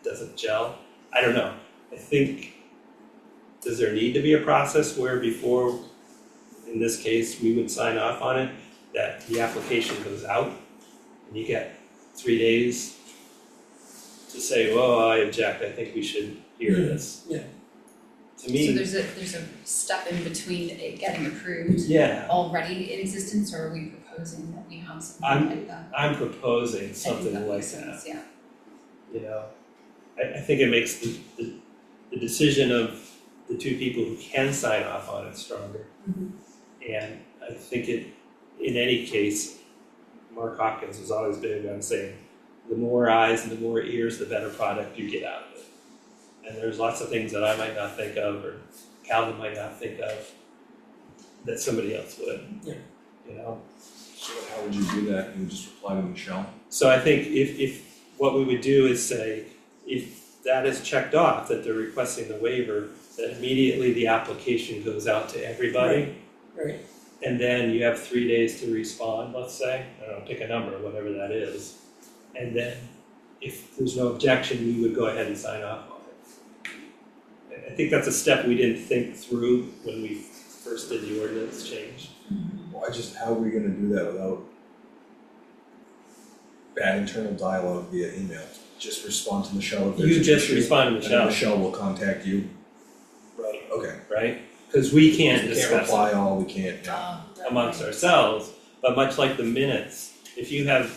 doesn't gel. I don't know. I think, does there need to be a process where before, in this case, we would sign off on it, that the application goes out and you get 3 days to say, well, I object, I think we should hear this. Yeah. To me, So there's a step in between it getting approved yeah, already in existence, or are we proposing that we have something like that? I'm proposing I think something like makes that. sense, yeah. You know, I think it makes the decision of the 2 people who can sign off on it stronger. Mhm. And I think in any case, Mark Hopkins was always big on saying, the more eyes and the more ears, the better product you get out of it. And there's lots of things that I might not think of, or Calvin might not think of, that somebody else would. Yeah. You know? So how would you do that? You would just reply to Michelle? So I think if what we would do is say, if that is checked off, that they're requesting the waiver, then immediately the application goes out to everybody. Right, And then you have 3 days to respond, let's say, I don't know, pick a number, whatever that is. And then if there's no objection, we would go ahead and sign off on it. I think that's a step we didn't think through when we first did the ordinance change. How are we gonna do that without bad internal dialogue via email? Just respond to Michelle if there's You an just issue, respond to and then Michelle, Michelle will contact you. right, Okay. right? Because we can't We can't discuss reply it all, we can't, yeah. amongst ourselves, but much like the minutes, if you have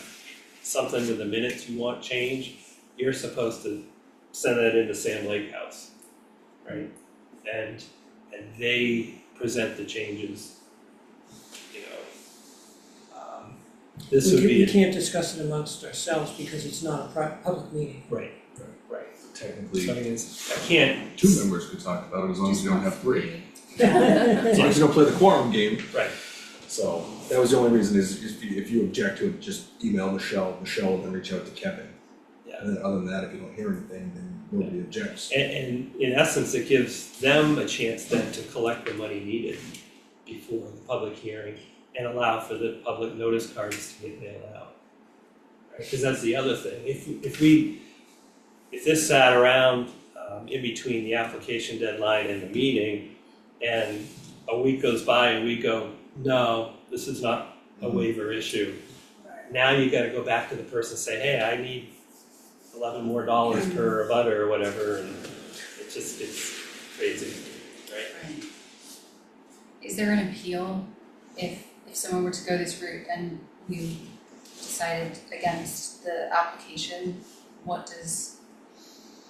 something to the minutes you want changed, you're supposed to send that into Sam Lake House, right? And they present the changes, you know. This would be. we can't discuss it amongst ourselves because it's not a public meeting. Right. Technically, So I can't. two members could talk about it as long as you don't have three. Yeah. As long as you don't play the quorum game. Right. So that was the only reason is if you object to it, just email Michelle will then reach out to Kevin. Yeah. And then other than that, if you don't hear anything, then nobody objects. And in essence, it gives them a chance then to collect the money needed before the public hearing and allow for the public notice cards to get mailed out. Right, because that's the other thing, if this sat around in between the application deadline and the meeting, and a week goes by and we go, no, this is not a waiver issue. Now you gotta go back to the person and say, hey, I need $11 more per butter or whatever, and it's crazy, right? Right. Is there an appeal if someone were to go this route and you decided against the application,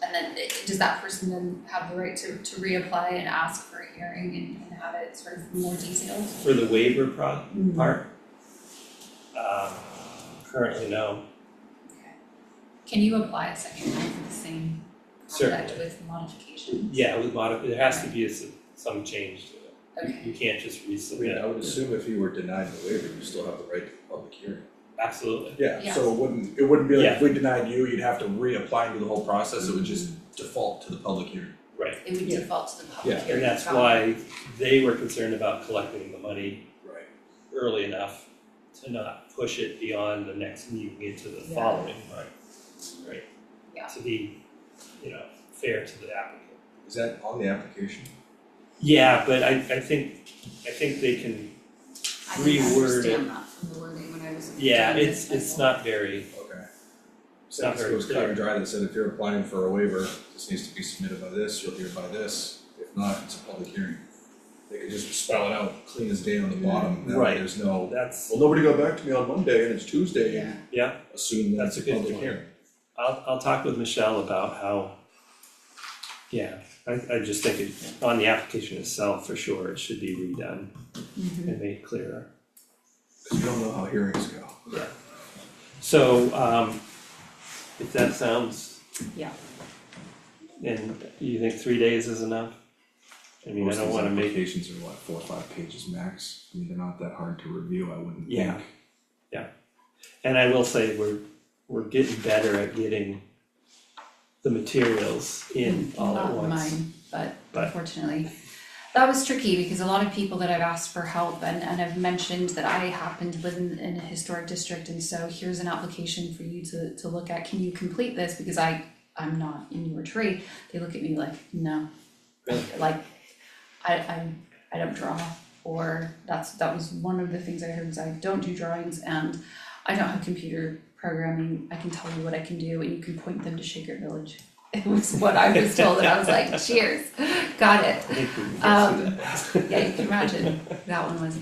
and then does that person then have the right to reapply and ask for a hearing and have it sort of more detailed? For the waiver part, currently no. Okay. Can you apply a second time for the same project Certainly. with modifications? Yeah, there has to be some change to it. Okay. You can't just I mean, resubmit. I would assume if you were denied the waiver, you still have the right to a public hearing. Absolutely. Yeah, so it wouldn't be like Yeah. if we denied you, you'd have to reapply and do the whole process, it would just default to the public hearing. Right. It would default to the public Yeah, hearing. And that's Got it. why they were concerned about collecting the money Right. early enough to not push it beyond the next meeting into the Yeah. following, right? Yeah. To be, fair to the applicant. Is that on the application? Yeah, but I think they can, I didn't reword it. understand that from the wording when I was yeah, doing it's this not very, Okay. So Not if very it was cut clear. and dry that said if you're applying for a waiver, this needs to be submitted by this, you'll hear by this, if not, it's a public hearing. They could just spell it out, clean as day on the bottom, that way Right. there's no, that's, well, nobody got back to me on Monday and it's Tuesday, and yeah, assume That's that's a a good public point. hearing. I'll talk with Michelle about how, I just think on the application itself, for sure, it should be redone and made clearer. Cause you don't know how hearings go. So, if that sounds. Yeah. And you think 3 days is enough? I mean, I don't wanna make, Most of these applications are what, 4 or 5 pages max, I mean, they're not that hard to review, I wouldn't think. Yeah. and I will say, we're getting better at getting the materials in all at once. Not mine, but But- unfortunately. That was tricky because a lot of people that I've asked for help and have mentioned that I happen to live in a historic district, and so here's an application for you to look at, can you complete this? Because I'm not in your tree, they look at me like, no. Really? Like, I don't draw, or that was one of the things I heard, is I don't do drawings and I don't have computer programming, I can tell you what I can do and you can point them to Shaker Village. It was what I was told, and I was like, cheers, got it. I think we can get through that. Yeah, you can imagine, that one was.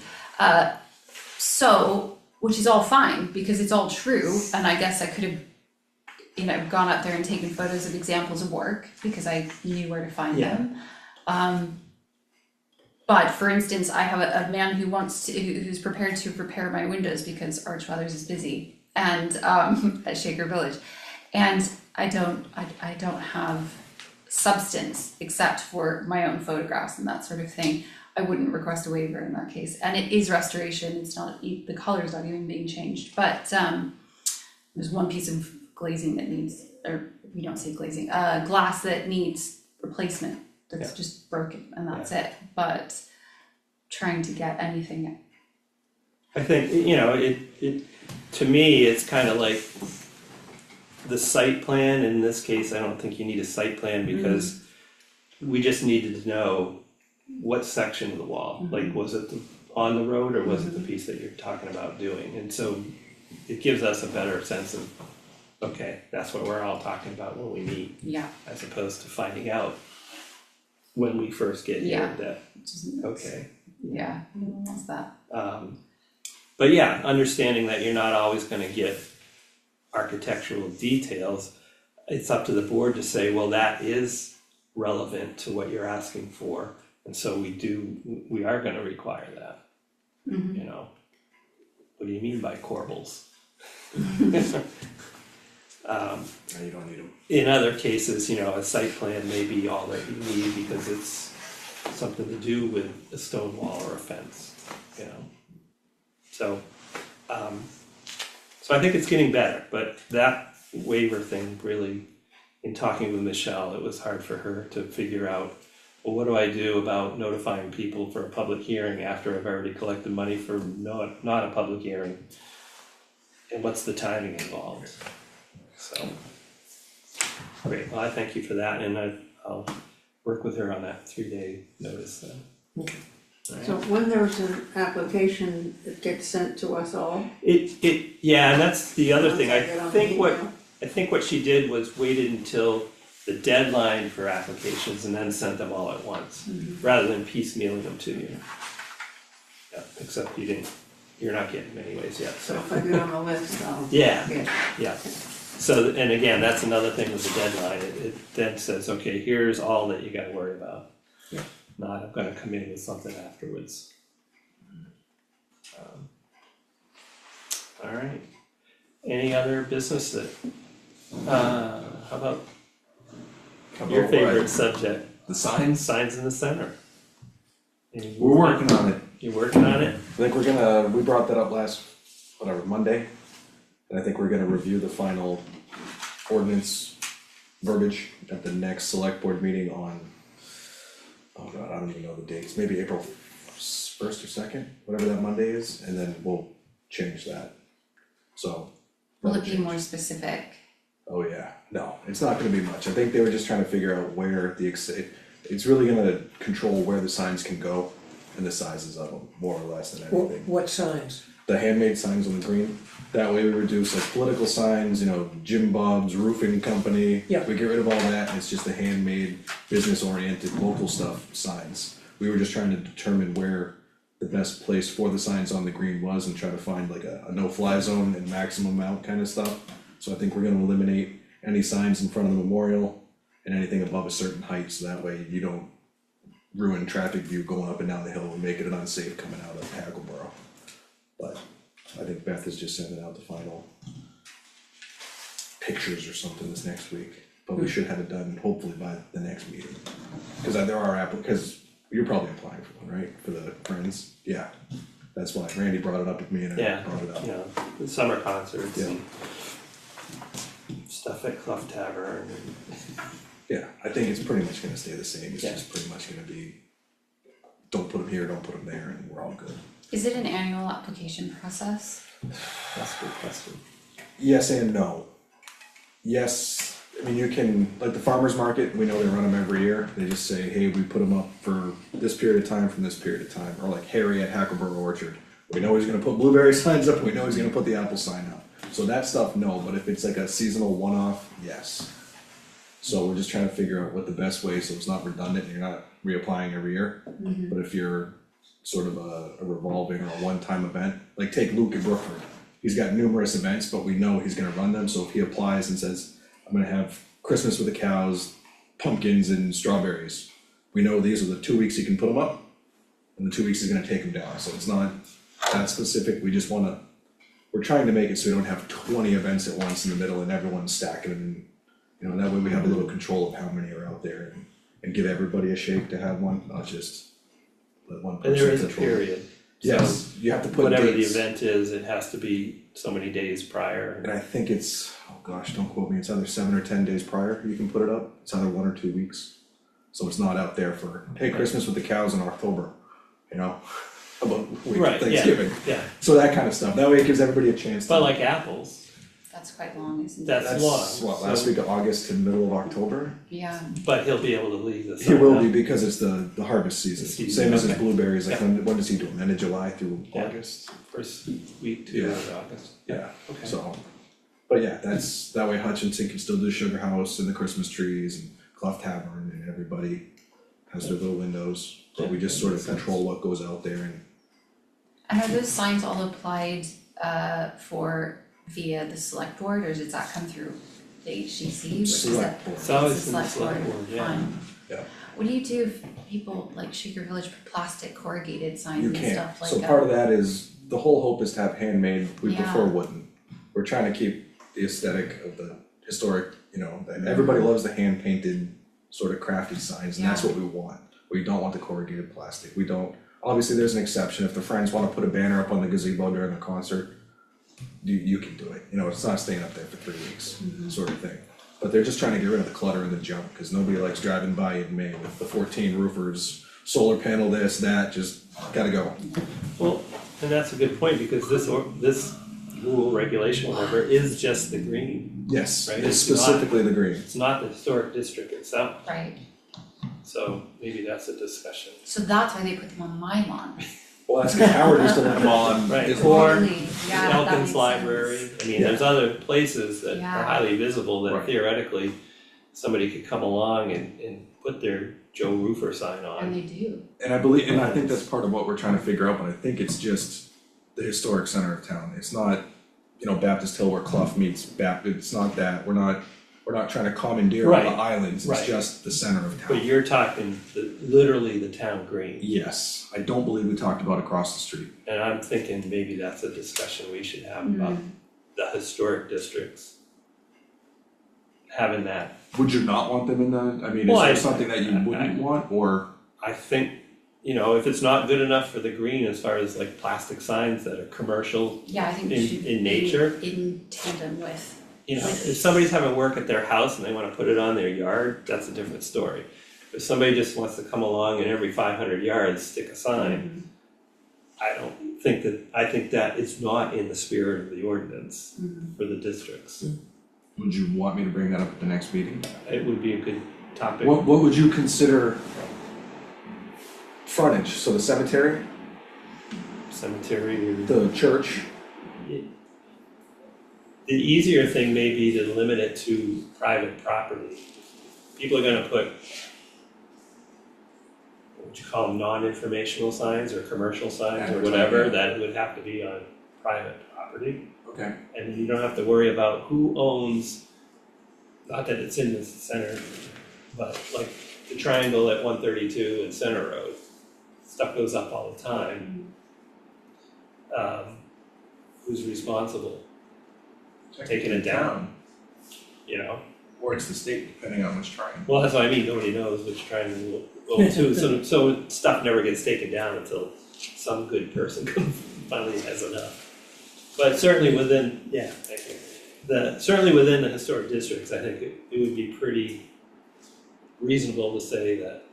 So, which is all fine, because it's all true, and I guess I could have, gone up there and taken photos of examples of work, because I knew where to find Yeah. them. But for instance, I have a man who wants to, who's prepared to repair my windows because Archfathers is busy and at Shaker Village. And I don't have substance except for my own photographs and that sort of thing. I wouldn't request a waiver in that case. And it is restoration, it's not, the color's not even being changed, but there's one piece of glazing that needs, or we don't say glazing, glass that needs replacement. That's just broken and that's it, but trying to get anything. I think, you know, it, to me, it's kind of like the site plan, in this case, I don't think you need a site plan because we just needed to know what section of the wall, like, was it on the road or was it the piece that you're talking about doing? And so it gives us a better sense of, okay, that's what we're all talking about when we meet, Yeah. as opposed to finding out when we first get here that, okay. Yeah, what's that? But yeah, understanding that you're not always gonna get architectural details, it's up to the board to say, well, that is relevant to what you're asking for. And so we are gonna require that, you know? What do you mean by corbels? No, you don't need them. In other cases, you know, a site plan may be all that you need because it's something to do with a stone wall or a fence, you know? So I think it's getting better, but that waiver thing really, in talking with Michelle, it was hard for her to figure out, well, what do I do about notifying people for a public hearing after I've already collected money for not a public hearing? And what's the timing involved? So, great, well, I thank you for that, and I'll work with her on that 3-day notice then. Okay. Alright. So when there's an application, it gets sent to us all? Yeah, and that's the other thing, I Once I get on think the what, email? I think what she did was waited until the deadline for applications and then sent them all at once, rather than piecemealing them to you. Yeah, except you're not getting them anyways yet, So so, if I get on the list, I'll yeah, get it. yeah. So, and again, that's another thing with the deadline, it then says, okay, here's all that you gotta worry about. Yeah. Not, I'm gonna come in with something afterwards. Alright, any other business that, how about your favorite subject, The signs, signs in the center? Any we're working on it. You working on it? I think we brought that up last, Monday. And I think we're gonna review the final ordinance verbiage at the next select board meeting on, oh god, I don't even know the dates, maybe April 1st or 2nd, whatever that Monday is, and then we'll change that. So. Will it that'll be change. more specific? Oh yeah, no, it's not gonna be much, I think they were just trying to figure out where it's really gonna control where the signs can go and the sizes of them, more or less than anything. What signs? The handmade signs on the green, that way we reduce like political signs, you know, Jim Bob's roofing company. Yeah. We get rid of all that, and it's just the handmade, business oriented, local stuff signs. We were just trying to determine where the best place for the signs on the green was and try to find like a no-fly zone and maximum amount kind of stuff. So I think we're gonna eliminate any signs in front of the memorial and anything above a certain height, so that way you don't ruin traffic view going up and down the hill and make it unsafe coming out of Hackleboro. But I think Beth is just sending out the final pictures or something this next week, but we should have it done hopefully by the next meeting. Cause there are cause you're probably applying for one, right, for the Friends, yeah, that's why Randy brought it up with me and I Yeah, brought it up. you know, the summer concerts Yeah. and stuff at Clough Tavern and, Yeah, I think it's pretty much gonna stay the same, it's Yeah. just pretty much gonna be, don't put them here, don't put them there, and we're all good. Is it an annual application process? that's a good question. Yes and no. Yes, I mean, you can, like the farmer's market, we know they run them every year, they just say, hey, we put them up for this period of time from this period of time, or like Harry at Hackleboro Orchard. We know he's gonna put blueberry signs up, we know he's gonna put the apple sign up, so that stuff, no, but if it's like a seasonal one-off, yes. So we're just trying to figure out what the best way, so it's not redundant and you're not reapplying every year. But if you're sort of a revolving or a one-time event, like take Luke at Brookford. He's got numerous events, but we know he's gonna run them, so if he applies and says, I'm gonna have Christmas with the cows, pumpkins and strawberries. We know these are the 2 weeks he can put them up, and the 2 weeks is gonna take them down, so it's not that specific, we just wanna, we're trying to make it so we don't have 20 events at once in the middle and everyone's stacking them, and, you know, that way we have a little control of how many are out there, and give everybody a shake to have one, not just let one person And there is a control it. period, Yes, you have to put whatever the dates. event is, it has to be so many days prior. And I think it's, oh gosh, don't quote me, it's either 7 or 10 days prior you can put it up, it's either 1 or 2 weeks. So it's not out there for, hey, Christmas with the cows in October, you know, about week of Right, yeah, Thanksgiving. yeah, So that kind of stuff, that way it gives everybody a chance to. but like apples, That's quite long, isn't it? that's long, What, last so- week of August to middle of October? Yeah, but he'll be able to leave this. He will be because it's the harvest season, The season, same as his okay. blueberries, like Yeah. when does he do them, end of July through Yeah. August? First week to Yeah. August. Yeah, Okay. so, but yeah, that's, that way Hutchinson can still do Sugar House and the Christmas trees and Clough Tavern and everybody has their little windows, but we just sort of control what goes out there and and are those signs all applied for via the select board, or does that come through the HCC? Which is select board. It's always the in the select board, yeah. Fine. Yeah. What do you do if people like Shaker Village put plastic corrugated signs You and can't, stuff like so that? part of that is, the whole hope is to have handmade, we Yeah. prefer wooden. We're trying to keep the aesthetic of the historic, you know, that everybody loves the hand painted sort of crafty signs, and that's Yeah. what we want. We don't want the corrugated plastic, we don't, obviously, there's an exception, if the friends wanna put a banner up on the gazebo during a concert, you can do it, you know, it's not staying up there for 3 weeks, sort of thing. But they're just trying to get rid of the clutter and the junk, cause nobody likes driving by in May with the 14 roofers, solar panel this, that, just gotta go. Well, and that's a good point, because this rule, regulation, whatever, is just the green. Yes, Right, it's it's not- specifically the green. It's not the historic district itself, Right, so maybe that's a discussion. so that's why they put them on my lawn. Well, that's cause Howard used to let them on. Right. his Or lawn. Totally, yeah, that Elkins makes Library, sense. I mean, there's other places that Yeah. are highly visible that Right. theoretically somebody could come along and put their Joe Roofer sign And on. they do, And I believe, and I think that's part of what we're trying to figure out, but I think it's just the historic center of town, it's not, you know, Baptist Hill where Clough meets Baptist, it's not that, we're not trying to commandeer all the Right, islands, it's right. just the center of But town. you're talking literally the town green, Yes, I don't believe we talked about across the street. and I'm thinking maybe that's a discussion we should have about the historic districts. Having that, Would you not want them in the, I mean, is Well, there I- something that you wouldn't want, or? I think, you know, if it's not good enough for the green as far as like plastic signs that are commercial, yeah, I think In- it should in be nature? in tandem with, you know, if somebody's having work at their house and they wanna put it on their yard, that's a different story. If somebody just wants to come along and every 500 yards stick a sign, I think that it's not in the spirit of the ordinance for the districts. Would you want me to bring that up at the next meeting? It would be a good topic. What would you consider frontage, so the cemetery, Cemetery or. the church? The easier thing may be to limit it to private property. People are gonna put, what would you call them, non-informational signs or commercial signs or whatever, that would have to be on private property. Okay. And you don't have to worry about who owns, not that it's in the center, but like the triangle at 132 and Center Road, stuff goes up all the time. Who's responsible, taking it down, you know? Or it's the state, depending on which triangle. Well, that's what I mean, nobody knows which triangle will own too, so stuff never gets taken down until some good person finally has enough. But certainly within, thank you. Certainly within the historic districts, I think it would be pretty reasonable to say that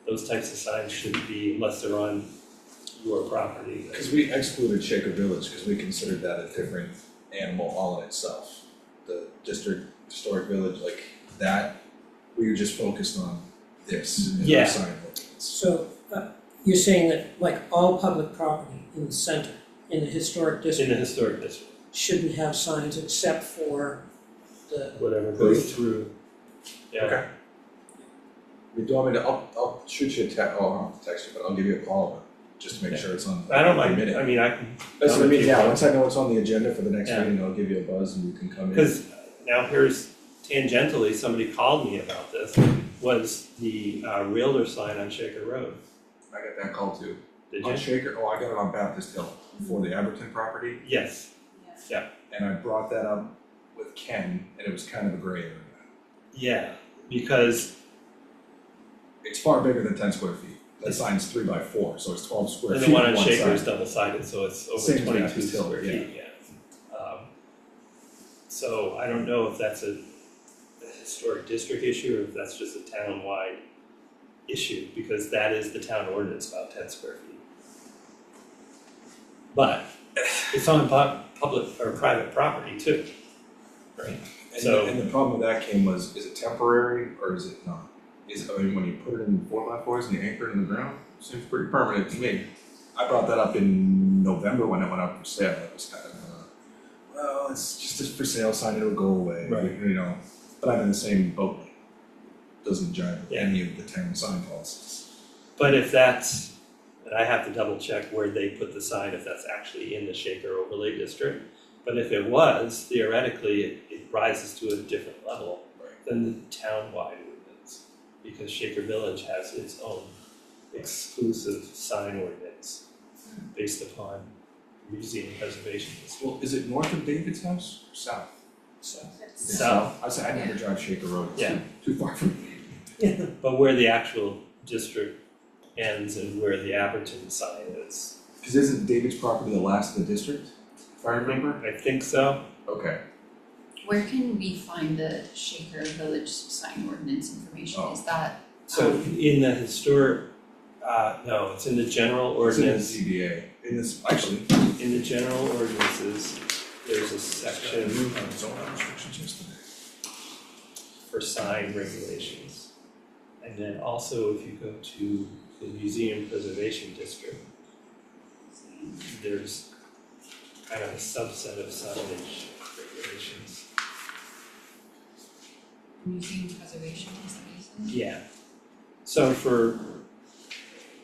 those types of signs shouldn't be unless they're on your property. Cause we excluded Shaker Village, cause we considered that a different animal all in itself. The district, historic village, like that, we were just focused on this in Yeah. our sign ordinance. So, you're saying that like all public property in the center, in the historic In district, the historic district, shouldn't have signs except for the, whatever goes through, yeah. Okay. You do want me to, I'll shoot you a text, oh, I don't have to text you, but I'll give you a call, just to make Yeah. sure it's on. I don't the mind, minute. I mean, I can, That's what I mean, yeah, Yeah. once I know it's on the agenda for the next Yeah. meeting, I'll give you a buzz and you can come in. cause now here's tangentially, somebody called me about this, was the realtor sign on Shaker Road. I got that call too. Did On you? Shaker, oh, I got it on Baptist Hill for the Aberton property, Yes, and I brought that up with Ken, and it was kind of a gray area. yeah, because, It's far bigger than 10 square feet. That sign's 3 by 4, so it's 12 square and feet the one on on one Shaker is side. double sided, so it's over Same as 22 Baptist Hill, square yeah. feet, yeah. So I don't know if that's a historic district issue or if that's just a town-wide issue, because that is the town ordinance about 10 square feet. But it's on public or private property too, right? And the problem with that came was, is it temporary or is it not? I mean, when you put it in 4x4s and you anchor it in the ground, seems pretty permanent to me. I brought that up in November when it went up for sale, it was kind of, well, it's just a for sale sign, it'll go away, Right. you know? But I'm in the same boat, doesn't jive with Yeah. any of the town sign policies. But if that's, and I have to double check where they put the sign, if that's actually in the Shaker overlay district. But if it was, theoretically, it rises to a different level than the town-wide ordinance. Because Shaker Village has its own exclusive sign ordinance based upon museum preservation district. Well, is it north of David's house or south? South. I said, I never drive Shaker Road, it's Yeah. too far from me. But where the actual district ends and where the Aberton sign is, Cause isn't David's property the last of the district, if I remember? I think so. Okay. Where can we find the Shaker Village sign ordinance information? Oh. Is that, So in the historic, no, it's in the general ordinance. It's in the CBA, in this, actually. In the general ordinances, there's a section Zone restrictions yesterday. for sign regulations. And then also if you go to the museum preservation district, there's kind of a subset of signage regulations. museum preservation, is that what you said? Yeah. So for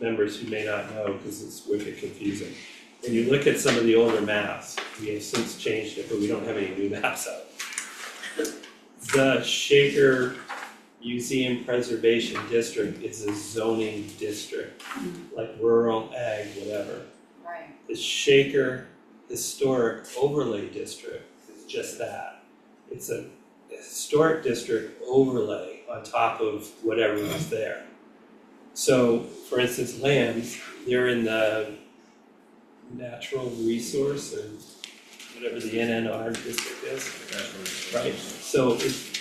members who may not know, because it's wicked confusing, when you look at some of the older maps, we have since changed it, but we don't have any new maps out. The Shaker Museum Preservation District is a zoning district, like rural, ag, whatever. Right, The Shaker Historic Overlay District is just that. It's a historic district overlay on top of whatever was there. So, for instance, lands, they're in the natural resource or whatever the NNR district is, right? So it's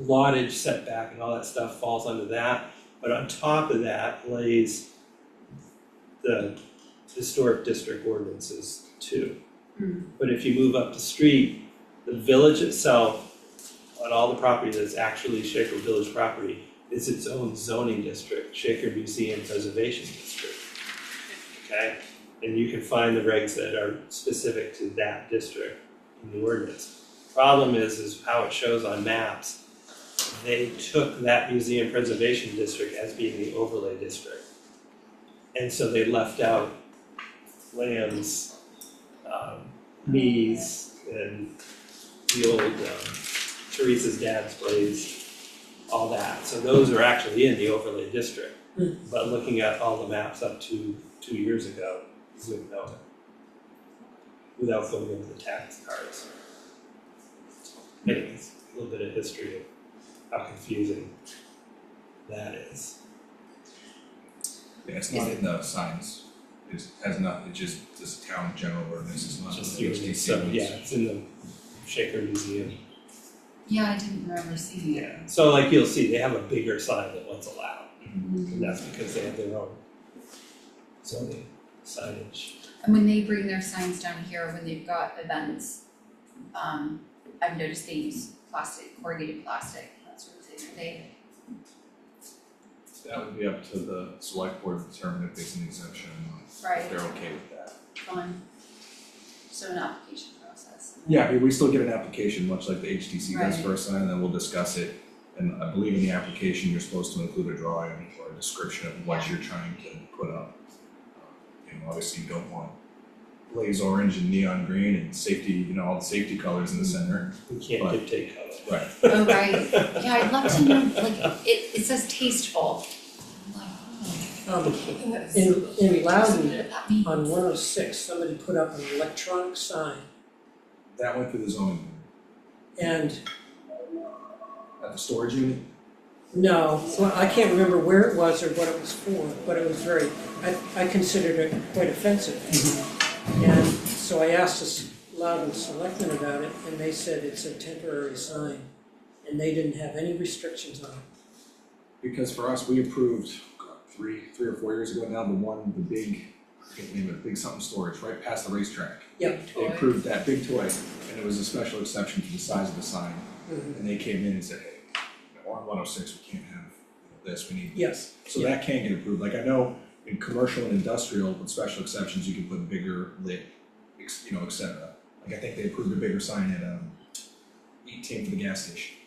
wattage setback and all that stuff falls under that, but on top of that lays the historic district ordinances too. But if you move up the street, the village itself, on all the property that's actually Shaker Village property, is its own zoning district, Shaker Museum Preservation District. Okay? And you can find the regs that are specific to that district in the ordinance. Problem is how it shows on maps, they took that museum preservation district as being the overlay district. And so they left out lands, Mees and the old Teresa's dad's place, all that. So those are actually in the overlay district. But looking at all the maps up to 2 years ago, you wouldn't know it. Without going into the tax cards. Anyways, a little bit of history of how confusing that is. Yeah, it's not in the signs, it has not, it just, this town general ordinance, it's not in Just the using, HTC so, ones. yeah, it's in the Shaker Museum. yeah, I didn't remember seeing it. Yeah, so like you'll see, they have a bigger sign than what's allowed, Mhm. and that's because they have their own zoning signage. And when they bring their signs down here, when they've got events, I've noticed they use plastic, corrugated plastic, that sort of thing, they, That would be up to the select board to determine if there's an exemption or not, if right, they're okay with that. fine. So an application process. Yeah, I mean, we still get an application, much like the HTC does Right. for a sign, and then we'll discuss it. And I believe in the application, you're supposed to include a drawing or a description of what you're trying to put up. You know, obviously you don't want blaze orange and neon green and safety, you know, all the safety colors in the center. We can't But- dictate color. Right. Oh, right, yeah, I'd love to know, like, it says tasteful. I'm like, oh, In Loudon, That means. on 106, somebody put up an electronic sign, That went through the zoning, and at the storage unit. no, well, I can't remember where it was or what it was for, but it was very, I considered it quite offensive. And so I asked the Loudon selectmen about it, and they said it's a temporary sign, and they didn't have any restrictions on it. Because for us, we approved, God, three or 4 years ago now, the big, I can't name it, big something storage, right past the racetrack. Yep. They approved that big toy, and it was a special exception for the size of the sign. And they came in and said, hey, on 106, we can't have this, we need Yes. So that can get approved, like I know in commercial and industrial, with special exceptions, you can put bigger lit, et cetera. Like I think they approved a bigger sign at 18 for the gas station.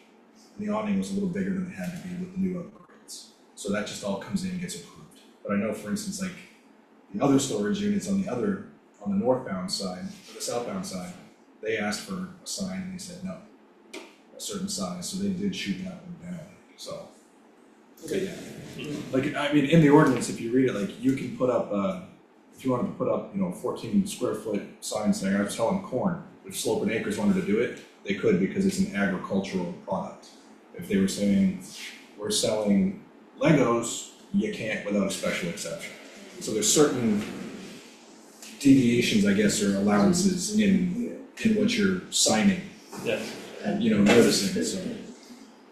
And the awning was a little bigger than it had to be with the new upgrades. So that just all comes in and gets approved. But I know, for instance, like the other storage units on the northbound side, or the southbound side, they asked for a sign and they said no, a certain size, so they did shoot that one down, so. But yeah, like, I mean, in the ordinance, if you read it, like, you can put up, if you wanted to put up, 14 square foot sign saying, I'm selling corn, if Slope and Acres wanted to do it, they could because it's an agricultural product. If they were saying, we're selling Legos, you can't without a special exception. So there's certain deviations, I guess, or allowances in what you're signing Yeah, and, noticing, so,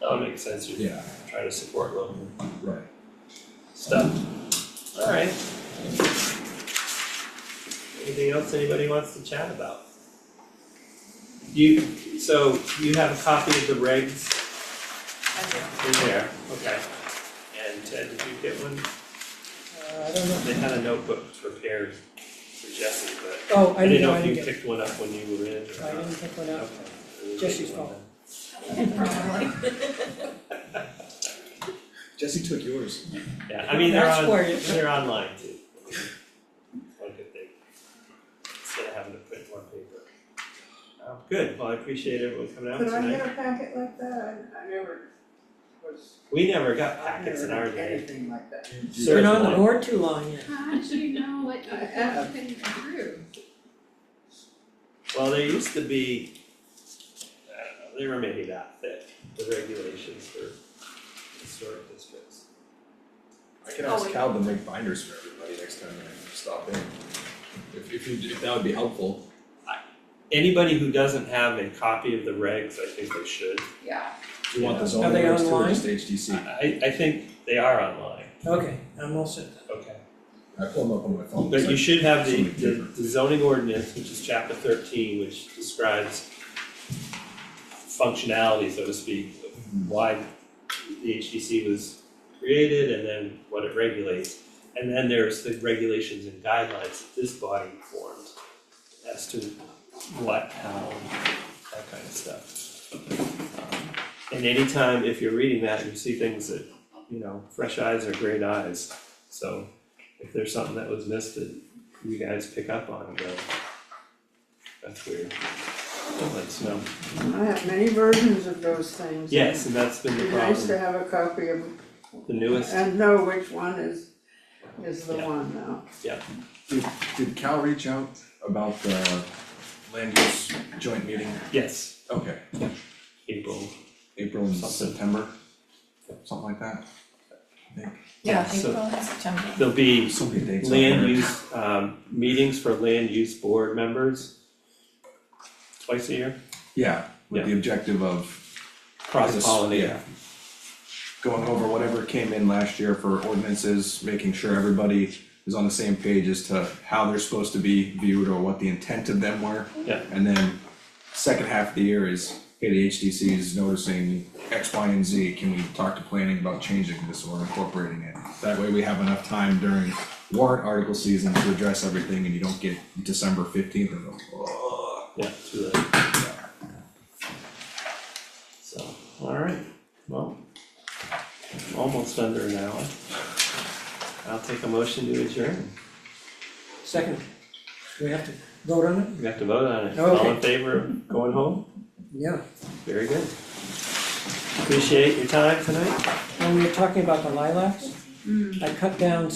that would make sense, you're yeah, trying to support local right. stuff. Alright. Anything else anybody wants to chat about? So you have a copy of the regs in there, okay. And Ted, did you get one? I don't know. They had a notebook prepared for Jesse, but Oh, I didn't know I if you get it. picked one up when you were in. or I not. didn't pick one up. Okay. Jesse's fault. Jesse took yours. Yeah, I mean, they're That's on, where you- they're online too. One good thing. Instead of having to print more paper. Good, well, I appreciate everyone coming out Could I tonight. get a packet like that? I never was, We never got I packets in never our did day. anything like that. You've been on the Certainly. board too long yet. How did you know what I have. been approved? Well, there used to be, I don't know, they were maybe that thick, the regulations for historic districts. I can ask Cal to make binders for everybody next time I stop in. If that would be helpful. Anybody who doesn't have a copy of the regs, I think they should. Yeah. Do you want the Are zoning they regs too, or online? just HDC? I think they are online. Okay, I'm all set then. Okay. I pull them up on my phone. But you should have So many the different- zoning ordinance, which is chapter 13, which describes functionality, so to speak, of why the HDC was created and then what it regulates. And then there's the regulations and guidelines that this body formed as to what, how, that kind of stuff. And anytime, if you're reading that, and you see things that, fresh eyes are great eyes. So if there's something that was missed that you guys pick up on and go, that's weird, let us know. I have many versions of those things. Yes, and that's been the It'd be nice to problem, have a copy of, the newest, and know which one is the Yeah. one now. Did Cal reach out about the land use joint meeting? yes, Okay, April, April and Something. September, something like that, I think. Yeah, so- April and September. there'll be So many dates on land there. use, meetings for land use board members twice a year, Yeah, with the objective of cross pollinate. Yeah. Going over whatever came in last year for ordinances, making sure everybody is on the same page as to how they're supposed to be viewed or what the intent of them were. Yeah. And then second half of the year is, hey, the HDC is noticing X, Y, and Z, can we talk to planning about changing this or incorporating it? That way we have enough time during warrant article season to address everything and you don't get December 15th and go, oh. Yeah, too late. So, alright, well, almost under an hour. I'll take a motion to adjourn. Second, do we have to vote on it? We have to vote on it. All in favor of going home? Yeah. Very good. Appreciate your time tonight. When we were talking about the lilacs, I cut down